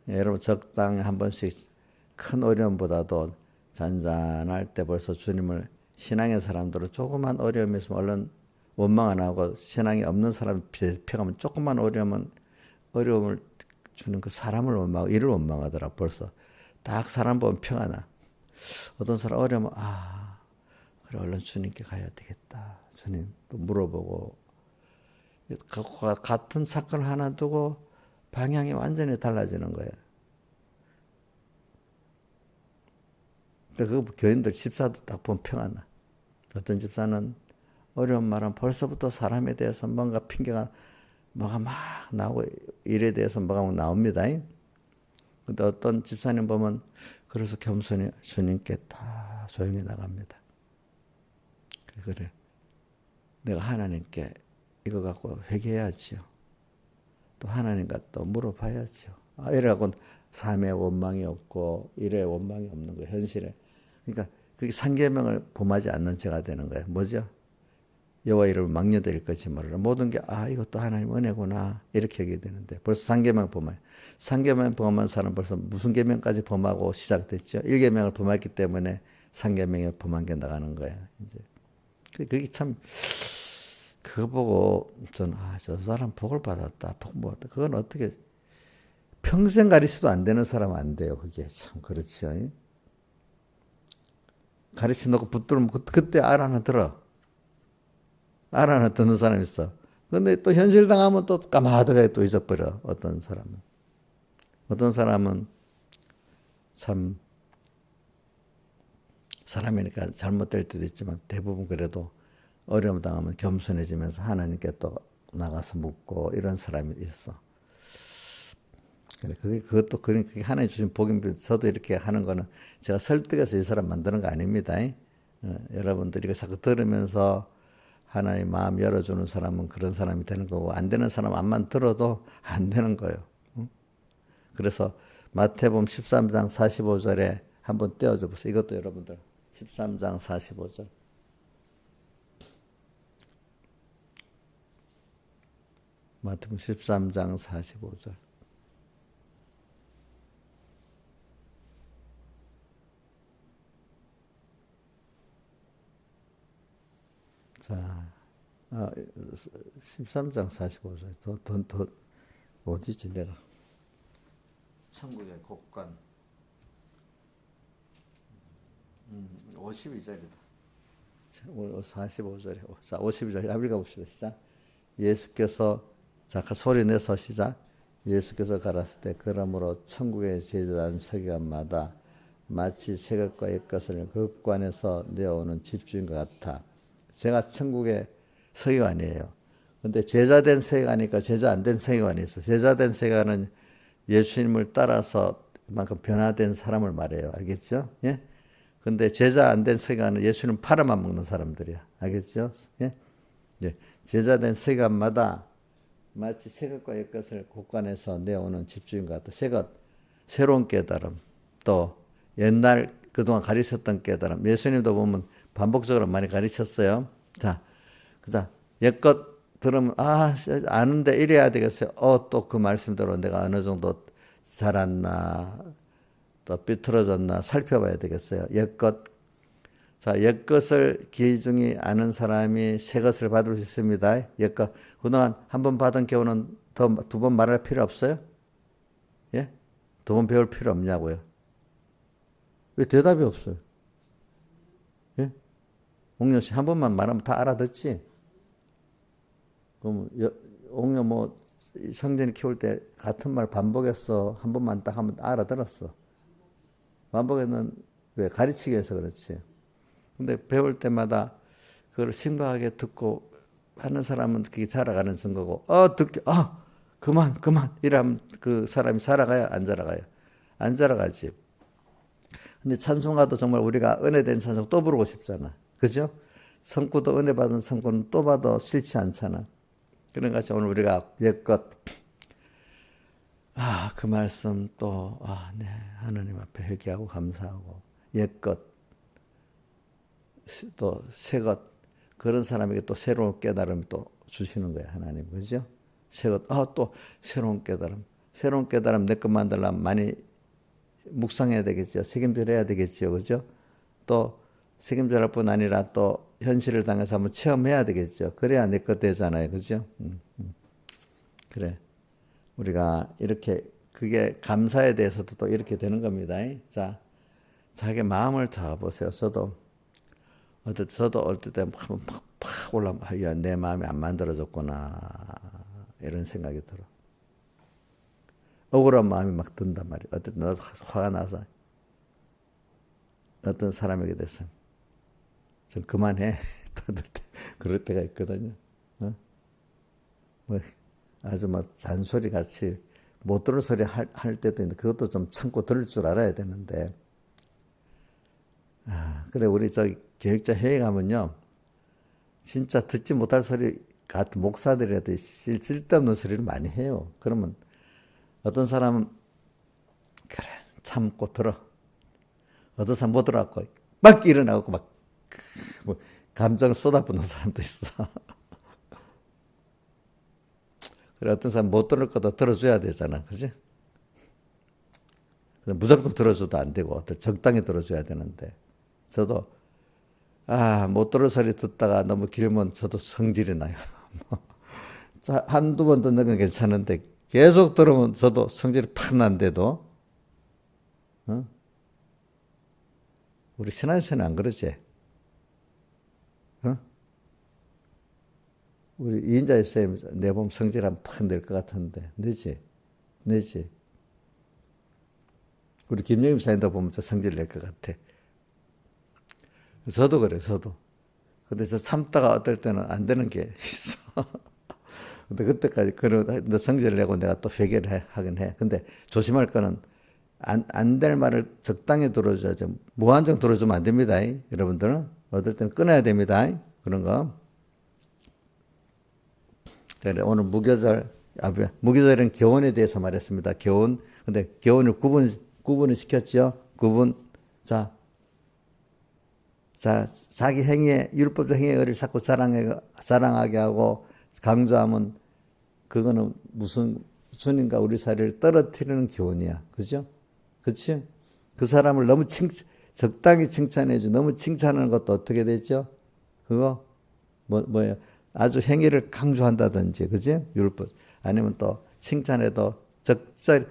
여러분 적당히 한 번씩 큰 어려움보다도 잔잔할 때 벌써 주님을, 신앙의 사람들은 조그만 어려움이 있으면 얼른 원망 안 하고, 신앙이 없는 사람 비교하면 조그만 어려움을 주는 그 사람을 원망하고 이를 원망하더라. 벌써 딱 사람 보면 평안하. 어떤 사람 어려우면 그래 얼른 주님께 가야 되겠다. 주님 또 물어보고 같은 사건 하나 두고 방향이 완전히 달라지는 거예요. 그 교인들 집사도 딱 보면 평안 나. 어떤 집사는 어려운 말은 벌써부터 사람에 대해서 뭔가 핑계가 뭐가 막 나오고 일에 대해서 뭐가 나옵니다. 근데 어떤 집사님 보면 그래서 겸손히 주님께 다 조용히 나갑니다. 그래. 내가 하나님께 이거 갖고 회개해야지요. 또 하나님과 또 물어봐야죠. 이래갖고 삶에 원망이 없고 일에 원망이 없는 거예요. 현실에. 그러니까 그게 상계명을 범하지 않는 죄가 되는 거예요. 뭐죠? 여호와 이름을 망령되릴 것이 말이라. 모든 게 이것도 하나님 은혜구나 이렇게 얘기해야 되는데 벌써 상계명 범해. 상계명 범한 사람 벌써 무슨 계명까지 범하고 시작됐죠. 1계명을 범했기 때문에 상계명에 범한 게 나가는 거예요. 이제 그게 참 그거 보고 저는 저 사람 복을 받았다. 복 받았다. 그건 어떻게 평생 가르쳐도 안 되는 사람은 안 돼요. 그게 참 그렇죠. 가르쳐 놓고 붙들면 그때 알 하나 들어. 알 하나 듣는 사람이 있어. 근데 또 현실 당하면 또 까마득하게 또 잊어버려. 어떤 사람은 참 사람이니까 잘못될 때도 있지만 대부분 그래도 어려움 당하면 겸손해지면서 하나님께 또 나가서 묻고 이런 사람이 있어. 그것도 그게 하나님 주신 복입니다. 저도 이렇게 하는 거는 제가 설득해서 이 사람 만드는 거 아닙니다. 여러분들이 이거 자꾸 들으면서 하나님 마음 열어주는 사람은 그런 사람이 되는 거고 안 되는 사람 암만 들어도 안 되는 거예요. 그래서 마태복음 13장 45절에 한번 떼어줘 보세요. 이것도 여러분들 13장 45절. 마태복음 13장 45절. 자, 13장 45절. 더, 어디지, 내가? 천국의 곡관. 52절이다. 45절에. 자, 52절. 한번 읽어봅시다. 시작. 예수께서, 자, 소리 내서 시작. 예수께서 가라사대 때, 그러므로 천국의 제자한 서기관마다 마치 새 것과 옛 것을 극관에서 내어오는 집주인과 같아. 제가 천국의 서기관이에요. 근데 제자된 서기관이니까 제자 안 된 서기관이 있어. 제자된 서기관은 예수님을 따라서 그만큼 변화된 사람을 말해요. 알겠죠? 예? 근데 제자 안 된 서기관은 예수님 팔아만 먹는 사람들이야. 알겠죠? 예? 예. 제자된 서기관마다 마치 새 것과 옛 것을 곳간에서 내오는 집주인과 같다. 새 것, 새로운 깨달음, 또 옛날 그동안 가르쳤던 깨달음. 예수님도 보면 반복적으로 많이 가르쳤어요. 자, 옛것 들으면 아는데 이래야 되겠어요. 또 그 말씀대로 내가 어느 정도 잘았나 또 삐뚤어졌나 살펴봐야 되겠어요. 옛것. 자, 옛것을 기중히 아는 사람이 새 것을 받을 수 있습니다. 옛것. 그동안 한 번 받은 교훈은 두 번 말할 필요 없어요? 예? 두 번 배울 필요 없냐고요? 왜 대답이 없어요? 예? 옥녀 씨, 한 번만 말하면 다 알아듣지? 그럼, 옥녀 성전이 키울 때 같은 말 반복했어. 한 번만 딱 하면 알아들었어. 반복했는 왜? 가르치기 위해서 그렇지. 근데 배울 때마다 그걸 심각하게 듣고 하는 사람은 그게 살아가는 증거고, 그만, 이러면 그 사람이 살아가야 안 살아가요? 안 살아가지. 근데 찬송가도 정말 우리가 은혜된 찬송 또 부르고 싶잖아. 그죠? 성구도 은혜 받은 성구는 또 봐도 싫지 않잖아. 그런 것이 오늘 우리가 옛것, 그 말씀 또, 네. 하나님 앞에 회개하고 감사하고, 옛것, 또 새것, 그런 사람에게 또 새로운 깨달음을 또 주시는 거야, 하나님. 그죠? 새것, 또 새로운 깨달음. 새로운 깨달음 내 것 만들려면 많이 묵상해야 되겠죠. 책임질 해야 되겠죠. 그죠? 또 책임질 뿐 아니라 또 현실을 당해서 한번 체험해야 되겠죠. 그래야 내 것 되잖아요. 그죠? 그래. 우리가 이렇게, 그게 감사에 대해서도 또 이렇게 되는 겁니다. 자, 자기 마음을 잡아보세요. 저도 저도 어떨 때 한번 팍 올라가, 야, 내 마음이 안 만들어졌구나. 이런 생각이 들어. 억울한 마음이 막 든단 말이야. 어떨 때 나도 화가 나서 어떤 사람에게 대해서 좀 그만해. 그럴 때가 있거든요. 어? 뭐 아주 막 잔소리 같이 못 들을 소리 할 때도 있는데 그것도 좀 참고 들을 줄 알아야 되는데. 그래, 우리 교육자 회의 가면요. 진짜 듣지 못할 소리 같은 목사들이라도 쓸데없는 소리를 많이 해요. 그러면 어떤 사람은 그래 참고 들어. 어떤 사람 못 들어갖고 막 일어나고 막 뭐 감정을 쏟아붓는 사람도 있어. 그래 어떤 사람 못 들을 거다 들어줘야 되잖아, 그지? 무조건 들어줘도 안 되고 적당히 들어줘야 되는데 저도 못 들을 소리 듣다가 너무 길면 저도 성질이 나요. 한두 번 듣는 건 괜찮은데 계속 들으면 저도 성질이 팍 난데도 어? 우리 신앙생활 안 그러지? 어? 우리 이인자 선생님 내보면 성질 한 팍 낼 것 같은데 내지? 내지? 우리 김영임 사님도 보면 저 성질 낼 것 같아. 저도 그래, 저도. 근데 저 참다가 어떨 때는 안 되는 게 있어. 근데 그때까지 너 성질 내고 내가 또 회개를 하긴 해. 근데 조심할 거는 안 될 말을 적당히 들어줘야죠. 무한정 들어주면 안 됩니다. 여러분들은 어떨 때는 끊어야 됩니다. 그런 거. 그래, 오늘 무교절은 교훈에 대해서 말했습니다. 교훈. 근데 교훈을 구분을 시켰죠. 구분. 자, 자기 행위에, 율법적 행위의 의를 자꾸 자랑하게 하고 강조하면 그거는 무슨 주님과 우리 사이를 떨어뜨리는 교훈이야. 그죠? 그치? 그 사람을 너무 적당히 칭찬해줘. 너무 칭찬하는 것도 어떻게 되죠? 그거? 뭐예요? 아주 행위를 강조한다든지, 그지? 율법. 아니면 또 칭찬해도 적절히,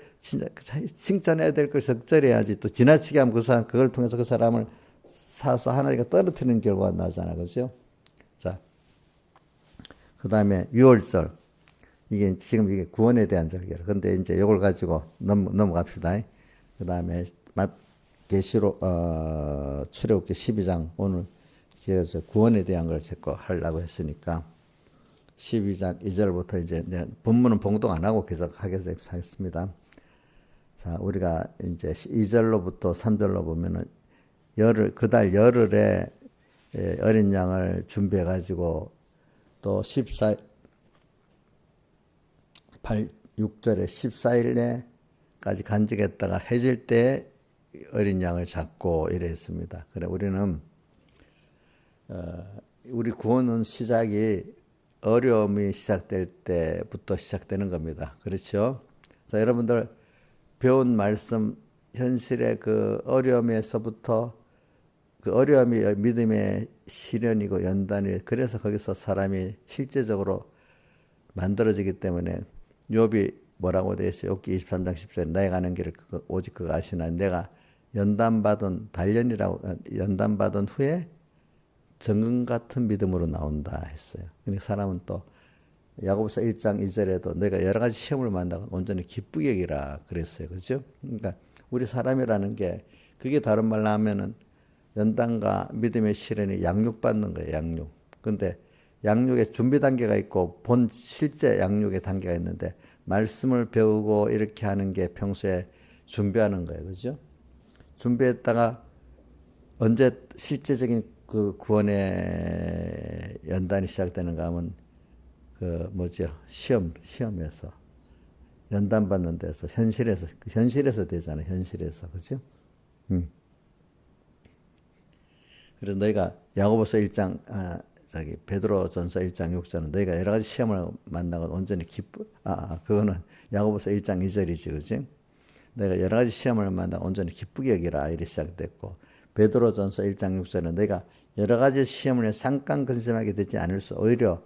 칭찬해야 될 걸 적절히 해야지. 또 지나치게 하면 그걸 통해서 그 사람을 사서 하나님과 떨어뜨리는 결과가 나잖아. 그죠? 자. 그 다음에 유월절. 지금 이게 구원에 대한 절기라. 근데 이제 이걸 가지고 넘어갑시다. 그 다음에 계시록, 출애굽기 12장. 오늘 그래서 구원에 대한 걸 제거 하려고 했으니까 12장 2절부터 이제 본문은 봉독 안 하고 계속 하겠습니다. 자, 우리가 이제 2절로부터 3절로 보면은 그달 열흘에 어린 양을 준비해 가지고 또 6절에 14일에까지 간직했다가 해질 때 어린 양을 잡고 이랬습니다. 그래 우리는 우리 구원은 시작이 어려움이 시작될 때부터 시작되는 겁니다. 그렇죠? 자, 여러분들 배운 말씀 현실의 그 어려움에서부터 그 어려움이 믿음의 시련이고 연단이 그래서 거기서 사람이 실제적으로 만들어지기 때문에 욥이 뭐라고 되어 있어요? 욥기 23장 10절에 나의 가는 길을 오직 그가 아시나 내가 연단받은 후에 정금 같은 믿음으로 나온다 했어요. 그러니까 사람은 또 야고보서 1장 2절에도 너희가 여러 가지 시험을 만나고 온전히 기쁘게 여기라 그랬어요. 그렇죠? 그러니까 우리 사람이라는 게 그게 다른 말로 하면은 연단과 믿음의 시련이 양육받는 거예요. 양육. 근데 양육의 준비 단계가 있고 실제 양육의 단계가 있는데 말씀을 배우고 이렇게 하는 게 평소에 준비하는 거예요. 그렇죠? 준비했다가 언제 실제적인 그 구원의 연단이 시작되는가 하면 시험에서 연단 받는 데서 현실에서 되잖아요. 현실에서. 그죠? 그래서 너희가 야고보서 1장 베드로전서 1장 6절은 너희가 여러 가지 시험을 만나고 온전히 그거는 야고보서 1장 2절이지. 그지? 너희가 여러 가지 시험을 만나고 온전히 기쁘게 여기라 이렇게 시작됐고 베드로전서 1장 6절은 너희가 여러 가지 시험을 잠깐 근심하게 되지 않을 수 오히려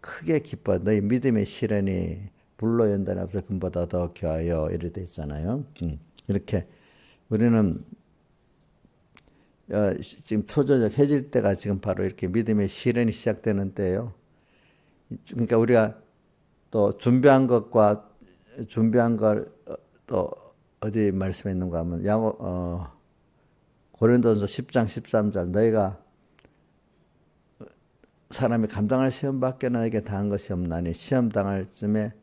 크게 기뻐 너희 믿음의 시련이 불로 연단이 없을 금보다 더 귀하여 이렇게 돼 있잖아요. 이렇게 우리는 지금 초저녁 해질 때가 지금 바로 이렇게 믿음의 실현이 시작되는 때예요. 그러니까 우리가 또 준비한 걸 또 어디 말씀에 있는가 하면 고린도전서 10장 13절 너희가 사람이 감당할 시험 밖에 너에게 당한 것이 없나니 시험 당할 쯤에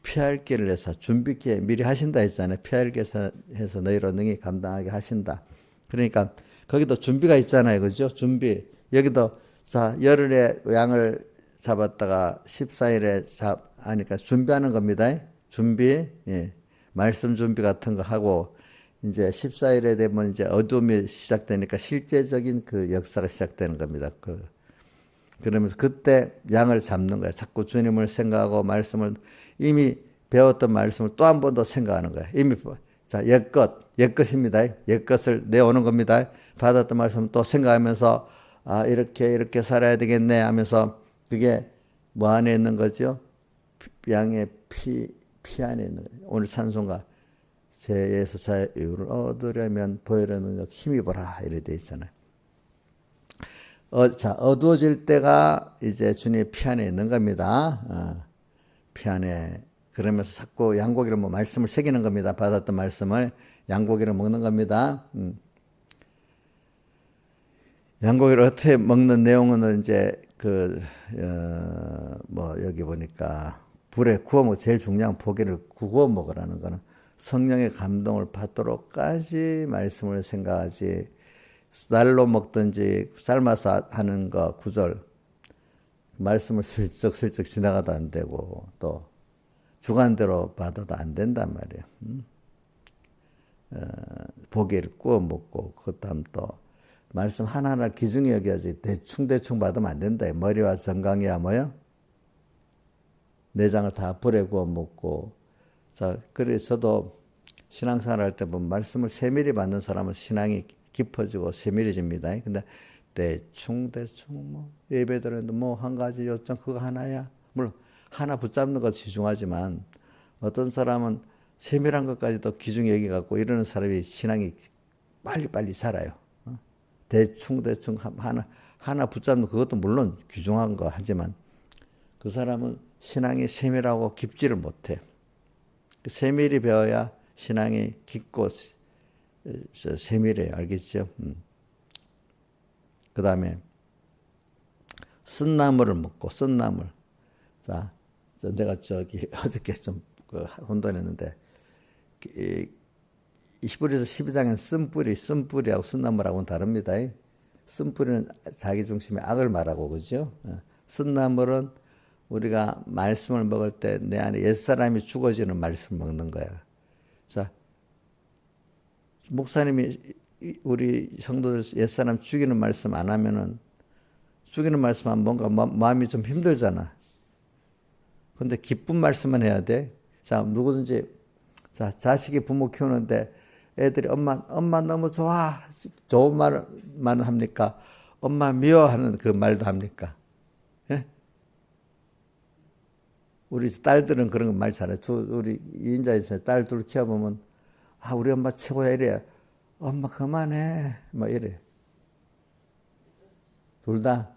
피할 길을 내서 준비기에 미리 하신다 했잖아요. 피할 길을 해서 너희로 능히 감당하게 하신다. 그러니까 거기도 준비가 있잖아요. 그죠? 준비. 여기도 자 열흘에 양을 잡았다가 14일에 하니까 준비하는 겁니다. 준비. 예. 말씀 준비 같은 거 하고 이제 14일에 되면 이제 어둠이 시작되니까 실제적인 그 역사가 시작되는 겁니다. 그러면서 그때 양을 잡는 거야. 자꾸 주님을 생각하고 말씀을 이미 배웠던 말씀을 또 한 번 더 생각하는 거야. 이미 자 옛것입니다. 옛것을 내오는 겁니다. 받았던 말씀 또 생각하면서 아 이렇게 살아야 되겠네 하면서 그게 뭐 안에 있는 거죠? 양의 피 안에 있는 거예요. 오늘 찬송가 죄에서 자의 이유를 얻으려면 보혈의 능력 힘입어라 이래 돼 있잖아요. 자 어두워질 때가 이제 주님의 피 안에 있는 겁니다. 피 안에 그러면서 자꾸 양고기를 뭐 말씀을 새기는 겁니다. 받았던 말씀을 양고기를 먹는 겁니다. 양고기를 어떻게 먹는 내용은 이제 뭐 여기 보니까 불에 구워 먹 제일 중요한 고기를 구워 먹으라는 거는 성령의 감동을 받도록까지 말씀을 생각하지 쌀로 먹든지 삶아서 하는 거 구절 말씀을 슬쩍슬쩍 지나가도 안 되고 또 주관대로 받아도 안 된단 말이에요. 고기를 구워 먹고 그다음 또 말씀 하나하나 귀중히 여겨야지 대충 받으면 안 된다. 머리와 정강이야 뭐요? 내장을 다 불에 구워 먹고 자 그래서도 신앙생활 할 때 보면 말씀을 세밀히 받는 사람은 신앙이 깊어지고 세밀해집니다. 근데 대충 뭐 예배 드렸는데 뭐 한 가지 요점 그거 하나야. 물론 하나 붙잡는 것 지중하지만 어떤 사람은 세밀한 것까지도 귀중히 여기갖고 이러는 사람이 신앙이 빨리 자라요. 대충 하나 붙잡는 그것도 물론 귀중한 거 하지만 그 사람은 신앙이 세밀하고 깊지를 못해. 세밀히 배워야 신앙이 깊고 세밀해요. 알겠죠? 그 다음에 쓴나물을 먹고 쓴나물. 자, 내가 어저께 좀 혼돈했는데 히브리서 12장엔 쓴뿌리하고 쓴나물하고는 다릅니다. 쓴뿌리는 자기 중심의 악을 말하고 그죠? 쓴나물은 우리가 말씀을 먹을 때 내 안에 옛사람이 죽어지는 말씀을 먹는 거야. 자, 목사님이 우리 성도들 옛사람 죽이는 말씀 안 하면은 죽이는 말씀 하면 뭔가 마음이 좀 힘들잖아. 근데 기쁜 말씀만 해야 돼. 자, 누구든지 자, 자식이 부모 키우는데 애들이 엄마 너무 좋아. 좋은 말만 합니까? 엄마 미워하는 그 말도 합니까? 예? 우리 딸들은 그런 거 말 잘해. 우리 이인자 입장에 딸 둘 키워보면 아 우리 엄마 최고야 이래. 엄마 그만해. 막 이래. 둘 다.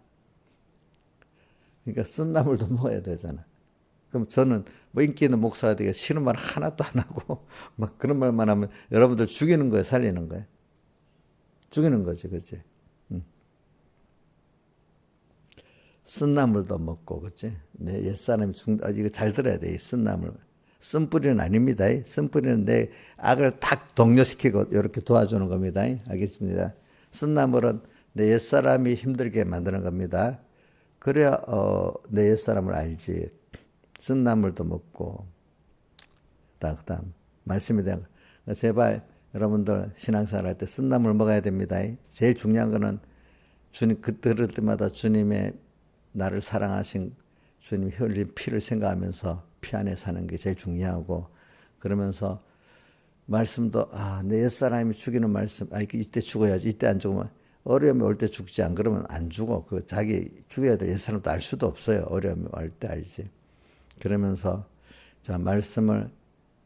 그러니까 쓴나물도 먹어야 되잖아. 그럼 저는 뭐 인기 있는 목사가 되게 싫은 말 하나도 안 하고 막 그런 말만 하면 여러분들 죽이는 거예요, 살리는 거예요? 죽이는 거지, 그렇지? 쓴나물도 먹고, 그렇지? 내 옛사람이 이거 잘 들어야 돼, 이 쓴나물. 쓴뿌리는 아닙니다. 쓴뿌리는 내 악을 탁 독려시키고 이렇게 도와주는 겁니다. 알겠습니다. 쓴나물은 내 옛사람이 힘들게 만드는 겁니다. 그래야 내 옛사람을 알지. 쓴나물도 먹고 그다음 말씀에 대한 제발 여러분들 신앙생활 할 때 쓴나물 먹어야 됩니다. 제일 중요한 거는 주님 들을 때마다 주님의 나를 사랑하신 주님 흘린 피를 생각하면서 피 안에 사는 게 제일 중요하고 그러면서 말씀도 내 옛사람이 죽이는 말씀 이때 죽어야지 이때 안 죽으면 어려움이 올 때 죽지 안 그러면 안 죽어. 그 자기 죽여야 될 옛사람도 알 수도 없어요. 어려움이 올 때 알지. 그러면서 자 말씀을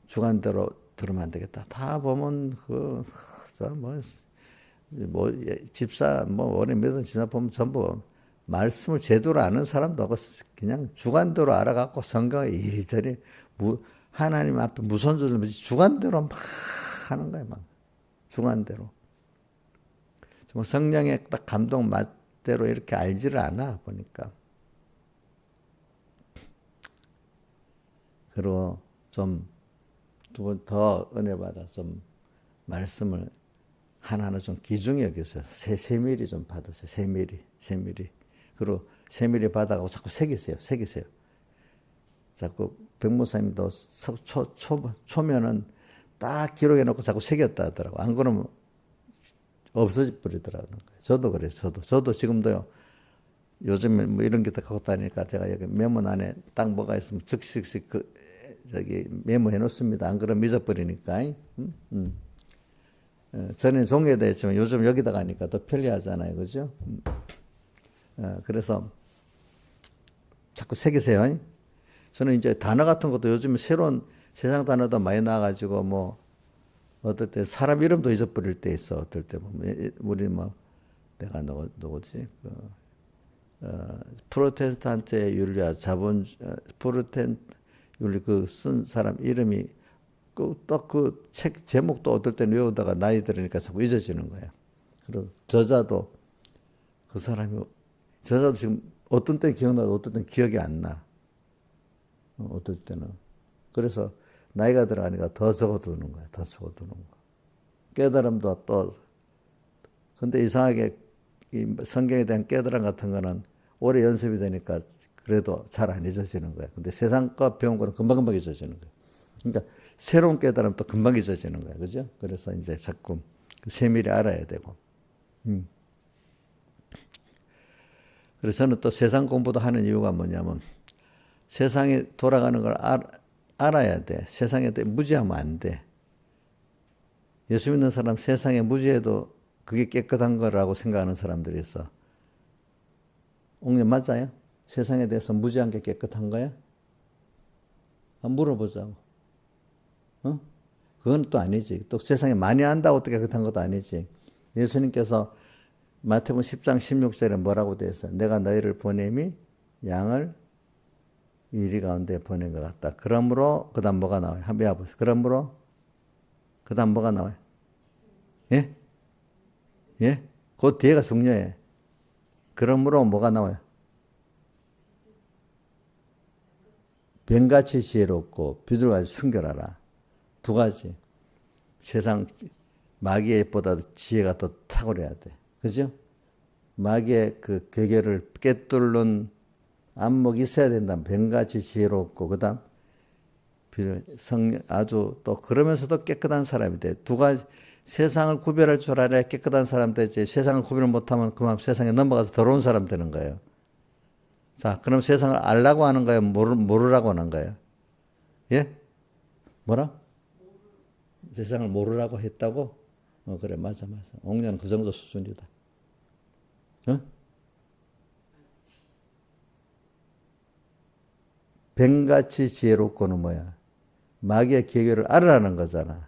주관대로 들으면 안 되겠다. 다 보면 뭐 뭐 집사 뭐 오래 믿은 집사 보면 전부 말씀을 제대로 아는 사람도 하고 그냥 주관대로 알아갖고 성경에 이리저리 하나님 앞에 무선조절 주관대로 막 하는 거야 막 주관대로. 정말 성령의 딱 감동 맛대로 이렇게 알지를 않아 보니까. 그리고 좀 두 번 더 은혜 받아 좀 말씀을 하나하나 좀 귀중히 여기서 세미리 좀 받으세요. 세미리. 그리고 세미리 받아가고 자꾸 새기세요. 자꾸 백목사님도 초면은 딱 기록해 놓고 자꾸 새겼다 하더라고. 안 그러면 없어져 버리더라고요. 저도 그래요. 저도 지금도요. 요즘에 뭐 이런 게 다 갖고 다니니까 제가 여기 메모 안에 딱 뭐가 있으면 즉시 저기 메모해 놓습니다. 안 그러면 잊어버리니까. 전에 종이에다 했지만 요즘 여기다가 하니까 더 편리하잖아요. 그죠? 그래서 자꾸 새기세요. 저는 이제 단어 같은 것도 요즘 새로운 세상 단어도 많이 나와가지고 뭐 어떨 때 사람 이름도 잊어버릴 때 있어. 어떨 때 보면 우리 뭐 내가 누구지? 프로테스탄트의 윤리와 프로테스탄트 윤리 그 쓴 사람 이름이 그 책 제목도 어떨 때는 외우다가 나이 들으니까 자꾸 잊어지는 거예요. 그리고 저자도 그 사람이 저자도 지금 어떤 때는 기억나도 어떤 때는 기억이 안 나. 어떨 때는. 그래서 나이가 들어가니까 더 적어두는 거야. 더 적어두는 거. 깨달음도 또 근데 이상하게 이 성경에 대한 깨달음 같은 거는 오래 연습이 되니까 그래도 잘 안 잊어지는 거야. 근데 세상 거 배운 거는 금방금방 잊어지는 거야. 그러니까 새로운 깨달음도 금방 잊어지는 거야. 그죠? 그래서 이제 자꾸 세밀히 알아야 되고. 그래서 저는 또 세상 공부도 하는 이유가 뭐냐면 세상이 돌아가는 걸 알아야 돼. 세상에 무지하면 안 돼. 예수 믿는 사람 세상에 무지해도 그게 깨끗한 거라고 생각하는 사람들이 있어. 옥님 맞아요? 세상에 대해서 무지한 게 깨끗한 거야? 물어보자고. 그건 또 아니지. 또 세상에 많이 안다고 어떻게 깨끗한 것도 아니지. 예수님께서 마태복음 10장 16절에 뭐라고 되어 있어요? 내가 너희를 보냄이 양을 이리 가운데 보낸 것 같다. 그러므로 그 다음 뭐가 나와요? 한번 해보세요. 그러므로 그 다음 뭐가 나와요? 예? 예? 그 뒤에가 중요해. 그러므로 뭐가 나와요? 뱀같이 지혜롭고 비둘기같이 순결하라. 두 가지. 세상 마귀보다도 지혜가 더 탁월해야 돼. 그죠? 마귀의 그 괴계를 꿰뚫는 안목이 있어야 된다. 뱀같이 지혜롭고 그다음 아주 또 그러면서도 깨끗한 사람이 돼. 두 가지 세상을 구별할 줄 알아야 깨끗한 사람 되지. 세상을 구별 못하면 그만 세상에 넘어가서 더러운 사람 되는 거예요. 자, 그럼 세상을 알라고 하는 거예요? 모르라고 하는 거예요? 예? 뭐라? 세상을 모르라고 했다고? 그래, 맞아. 옥녀는 그 정도 수준이다. 어? 뱀같이 지혜롭고는 뭐야? 마귀의 계계를 알아라는 거잖아.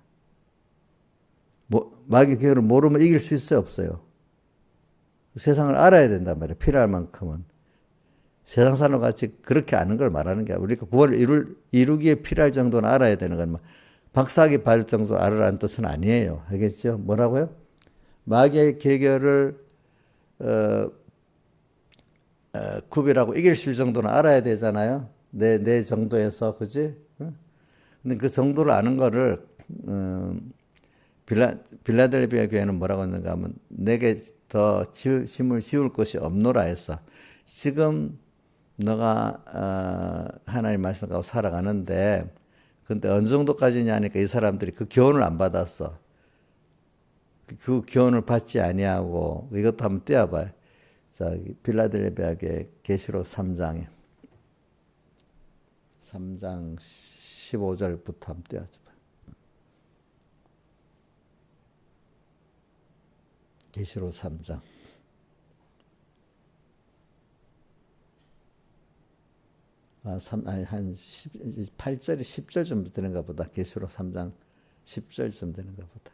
마귀의 계계를 모르면 이길 수 있어요, 없어요? 세상을 알아야 된단 말이야. 필요할 만큼은. 세상 사람 같이 그렇게 아는 걸 말하는 게 아니라 우리가 구원을 이루기에 필요할 정도는 알아야 되는 건 박사학위 받을 정도 알으라는 뜻은 아니에요. 알겠죠? 뭐라고요? 마귀의 계계를 구별하고 이길 수 있을 정도는 알아야 되잖아요. 내 정도에서, 그지? 근데 그 정도를 아는 거를, 빌라델비아 교회는 뭐라고 했는가 하면, 내게 더 짐을 지울 것이 없노라 했어. 지금 너가, 하나님 말씀 갖고 살아가는데, 근데 어느 정도까지냐 하니까 이 사람들이 그 교훈을 안 받았어. 그 교훈을 받지 아니하고, 이것도 한번 떼어봐요. 자, 빌라델비아 교회 계시록 3장 15절부터 한번 떼어줘. 계시록 3장. 한 8절, 10절쯤 되는가 보다. 계시록 3장 10절쯤 되는가 보다.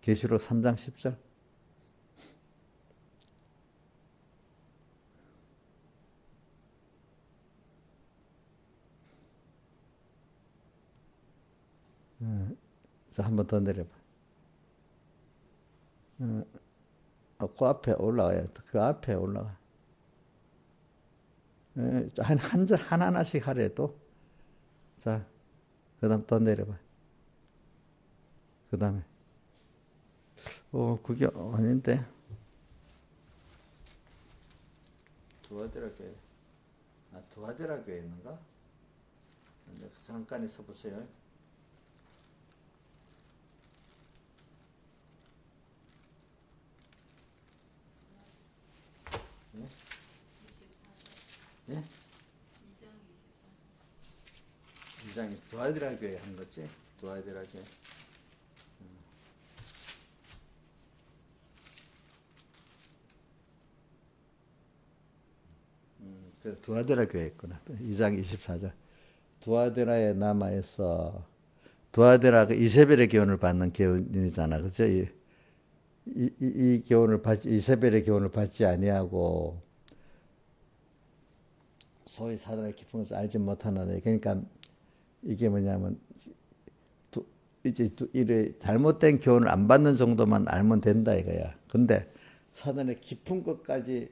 계시록 3장 10절. 자, 한 번 더 내려봐. 그 앞에 올라가야 돼. 그 앞에 올라가. 한 절 하나씩 하래도. 자, 그 다음 더 내려봐. 그 다음에. 그게 아닌데. 두아디라 교회. 두아디라 교회 있는가? 잠깐 있어 보세요. 예? 2장 두아디라 교회 한 거지? 두아디라 교회. 그 두아디라 교회 있구나. 2장 24절. 두아디라에 남아있어. 두아디라가 이세벨의 교훈을 받는 교훈이잖아. 그죠? 이 교훈을 이세벨의 교훈을 받지 아니하고 소위 사단의 깊은 것을 알지 못하는. 그러니까 이게 뭐냐면 이제 이래 잘못된 교훈을 안 받는 정도만 알면 된다 이거야. 근데 사단의 깊은 것까지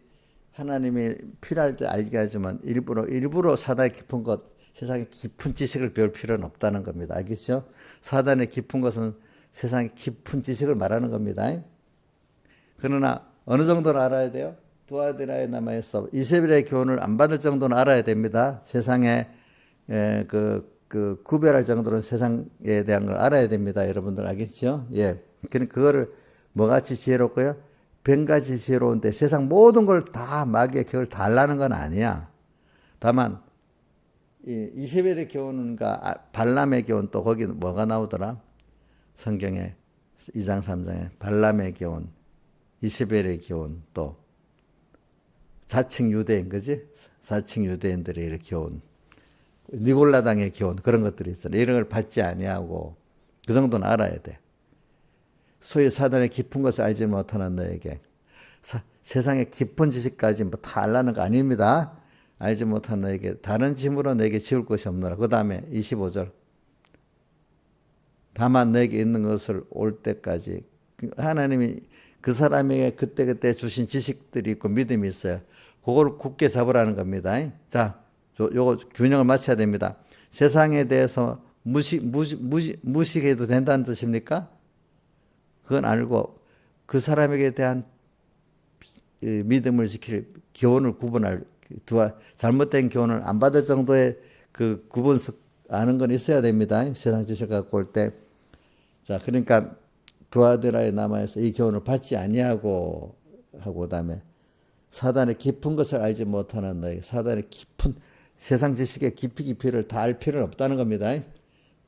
하나님이 필요할 때 알게 하지만 일부러 사단의 깊은 것, 세상의 깊은 지식을 배울 필요는 없다는 겁니다. 알겠죠? 사단의 깊은 것은 세상의 깊은 지식을 말하는 겁니다. 그러나 어느 정도는 알아야 돼요? 두아디라에 남아있어. 이세벨의 교훈을 안 받을 정도는 알아야 됩니다. 세상에 그 구별할 정도는 세상에 대한 걸 알아야 됩니다. 여러분들 알겠죠? 예. 그거를 뭐같이 지혜롭고요? 뱀같이 지혜로운데 세상 모든 걸 다 마귀의 격을 다 알라는 건 아니야. 다만 이세벨의 교훈과 발람의 교훈, 또 거기 뭐가 나오더라? 성경에 2장 3장에 발람의 교훈, 이세벨의 교훈, 또 자칭 유대인, 그지? 자칭 유대인들의 이런 교훈, 니골라당의 교훈, 그런 것들이 있어. 이런 걸 받지 아니하고 그 정도는 알아야 돼. 소위 사단의 깊은 것을 알지 못하는 너에게 세상의 깊은 지식까지 뭐 다 알라는 거 아닙니다. 알지 못한 너에게 다른 짐으로 너에게 지울 것이 없노라. 그 다음에 25절. 다만 너에게 있는 것을 올 때까지. 하나님이 그 사람에게 그때그때 주신 지식들이 있고 믿음이 있어요. 그걸 굳게 잡으라는 겁니다. 자, 요거 균형을 맞춰야 됩니다. 세상에 대해서 무식해도 된다는 뜻입니까? 그건 알고 그 사람에게 대한 믿음을 지킬 교훈을 구분할, 잘못된 교훈을 안 받을 정도의 그 구분석 아는 건 있어야 됩니다. 세상 지식 갖고 올 때. 자, 그러니까 두아디라에 남아서 이 교훈을 받지 아니하고 하고, 그다음에 사단의 깊은 것을 알지 못하는 너에게, 사단의 깊은 세상 지식의 깊이를 다 알 필요는 없다는 겁니다.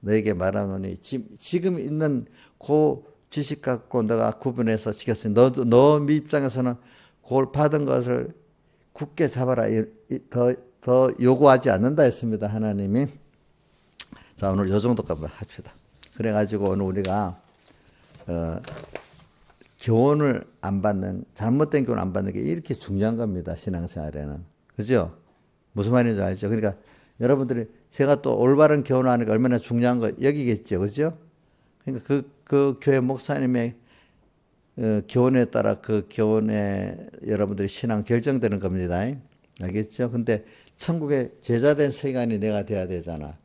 너에게 말하노니 지금 있는 그 지식 갖고 너가 구분해서 지켰으니 너 입장에서는 그걸 받은 것을 굳게 잡아라. 더 요구하지 않는다 했습니다. 하나님이. 자, 오늘 요 정도까지 합시다. 그래가지고 오늘 우리가 교훈을 안 받는, 잘못된 교훈을 안 받는 게 이렇게 중요한 겁니다. 신앙생활에는. 그죠? 무슨 말인지 알죠? 그러니까 여러분들이 제가 또 올바른 교훈을 하는 게 얼마나 중요한 거 여기겠죠. 그죠? 그러니까 그 교회 목사님의 교훈에 따라 그 교훈에 여러분들이 신앙 결정되는 겁니다. 알겠죠? 근데 천국에 제자된 서기관이 내가 돼야 되잖아.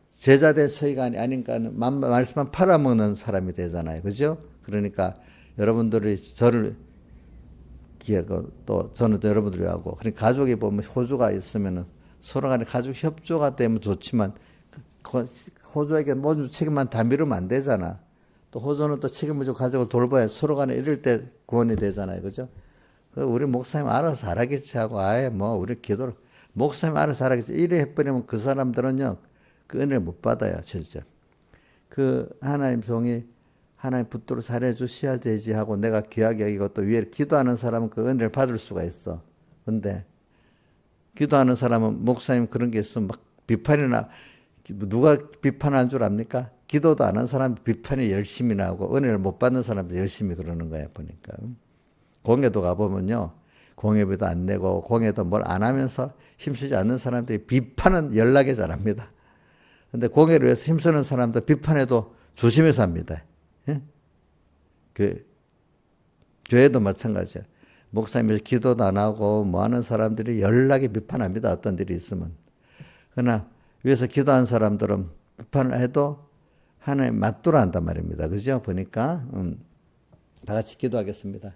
제자된 서기관이 아닌가는 말씀만 팔아먹는 사람이 되잖아요. 그죠? 그러니까 여러분들이 저를 기하고 또 저는 또 여러분들이 하고, 그러니까 가족이 보면 호주가 있으면은 서로 간에 가족 협조가 되면 좋지만 호주에게 모든 책임만 다 미루면 안 되잖아. 또 호주는 또 책임을 지고 가족을 돌봐야 서로 간에 이럴 때 구원이 되잖아요. 그죠? 우리 목사님 알아서 잘하겠지 하고, 아예 뭐 우리 기도를 목사님 알아서 잘하겠지 이래 해버리면 그 사람들은요 그 은혜를 못 받아요. 진짜 그 하나님 종이 하나님 붙들어 잘해 주셔야 되지 하고 내가 귀하게 여기고 또 위에 기도하는 사람은 그 은혜를 받을 수가 있어. 근데 기도하는 사람은 목사님 그런 게 있으면 막 비판이나, 누가 비판한 줄 압니까? 기도도 안 한 사람 비판이 열심히 나오고 은혜를 못 받는 사람도 열심히 그러는 거야 보니까. 공예도 가보면요. 공예비도 안 내고 공예도 뭘 안 하면서 힘쓰지 않는 사람들이 비판은 연락에 잘합니다. 근데 공예를 위해서 힘쓰는 사람들 비판해도 조심해서 합니다. 예? 그 교회도 마찬가지야. 목사님이 기도도 안 하고 뭐 하는 사람들이 연락에 비판합니다. 어떤 일이 있으면. 그러나 위에서 기도한 사람들은 비판을 해도 하나님 맞돌아 한단 말입니다. 그죠? 보니까 다 같이 기도하겠습니다.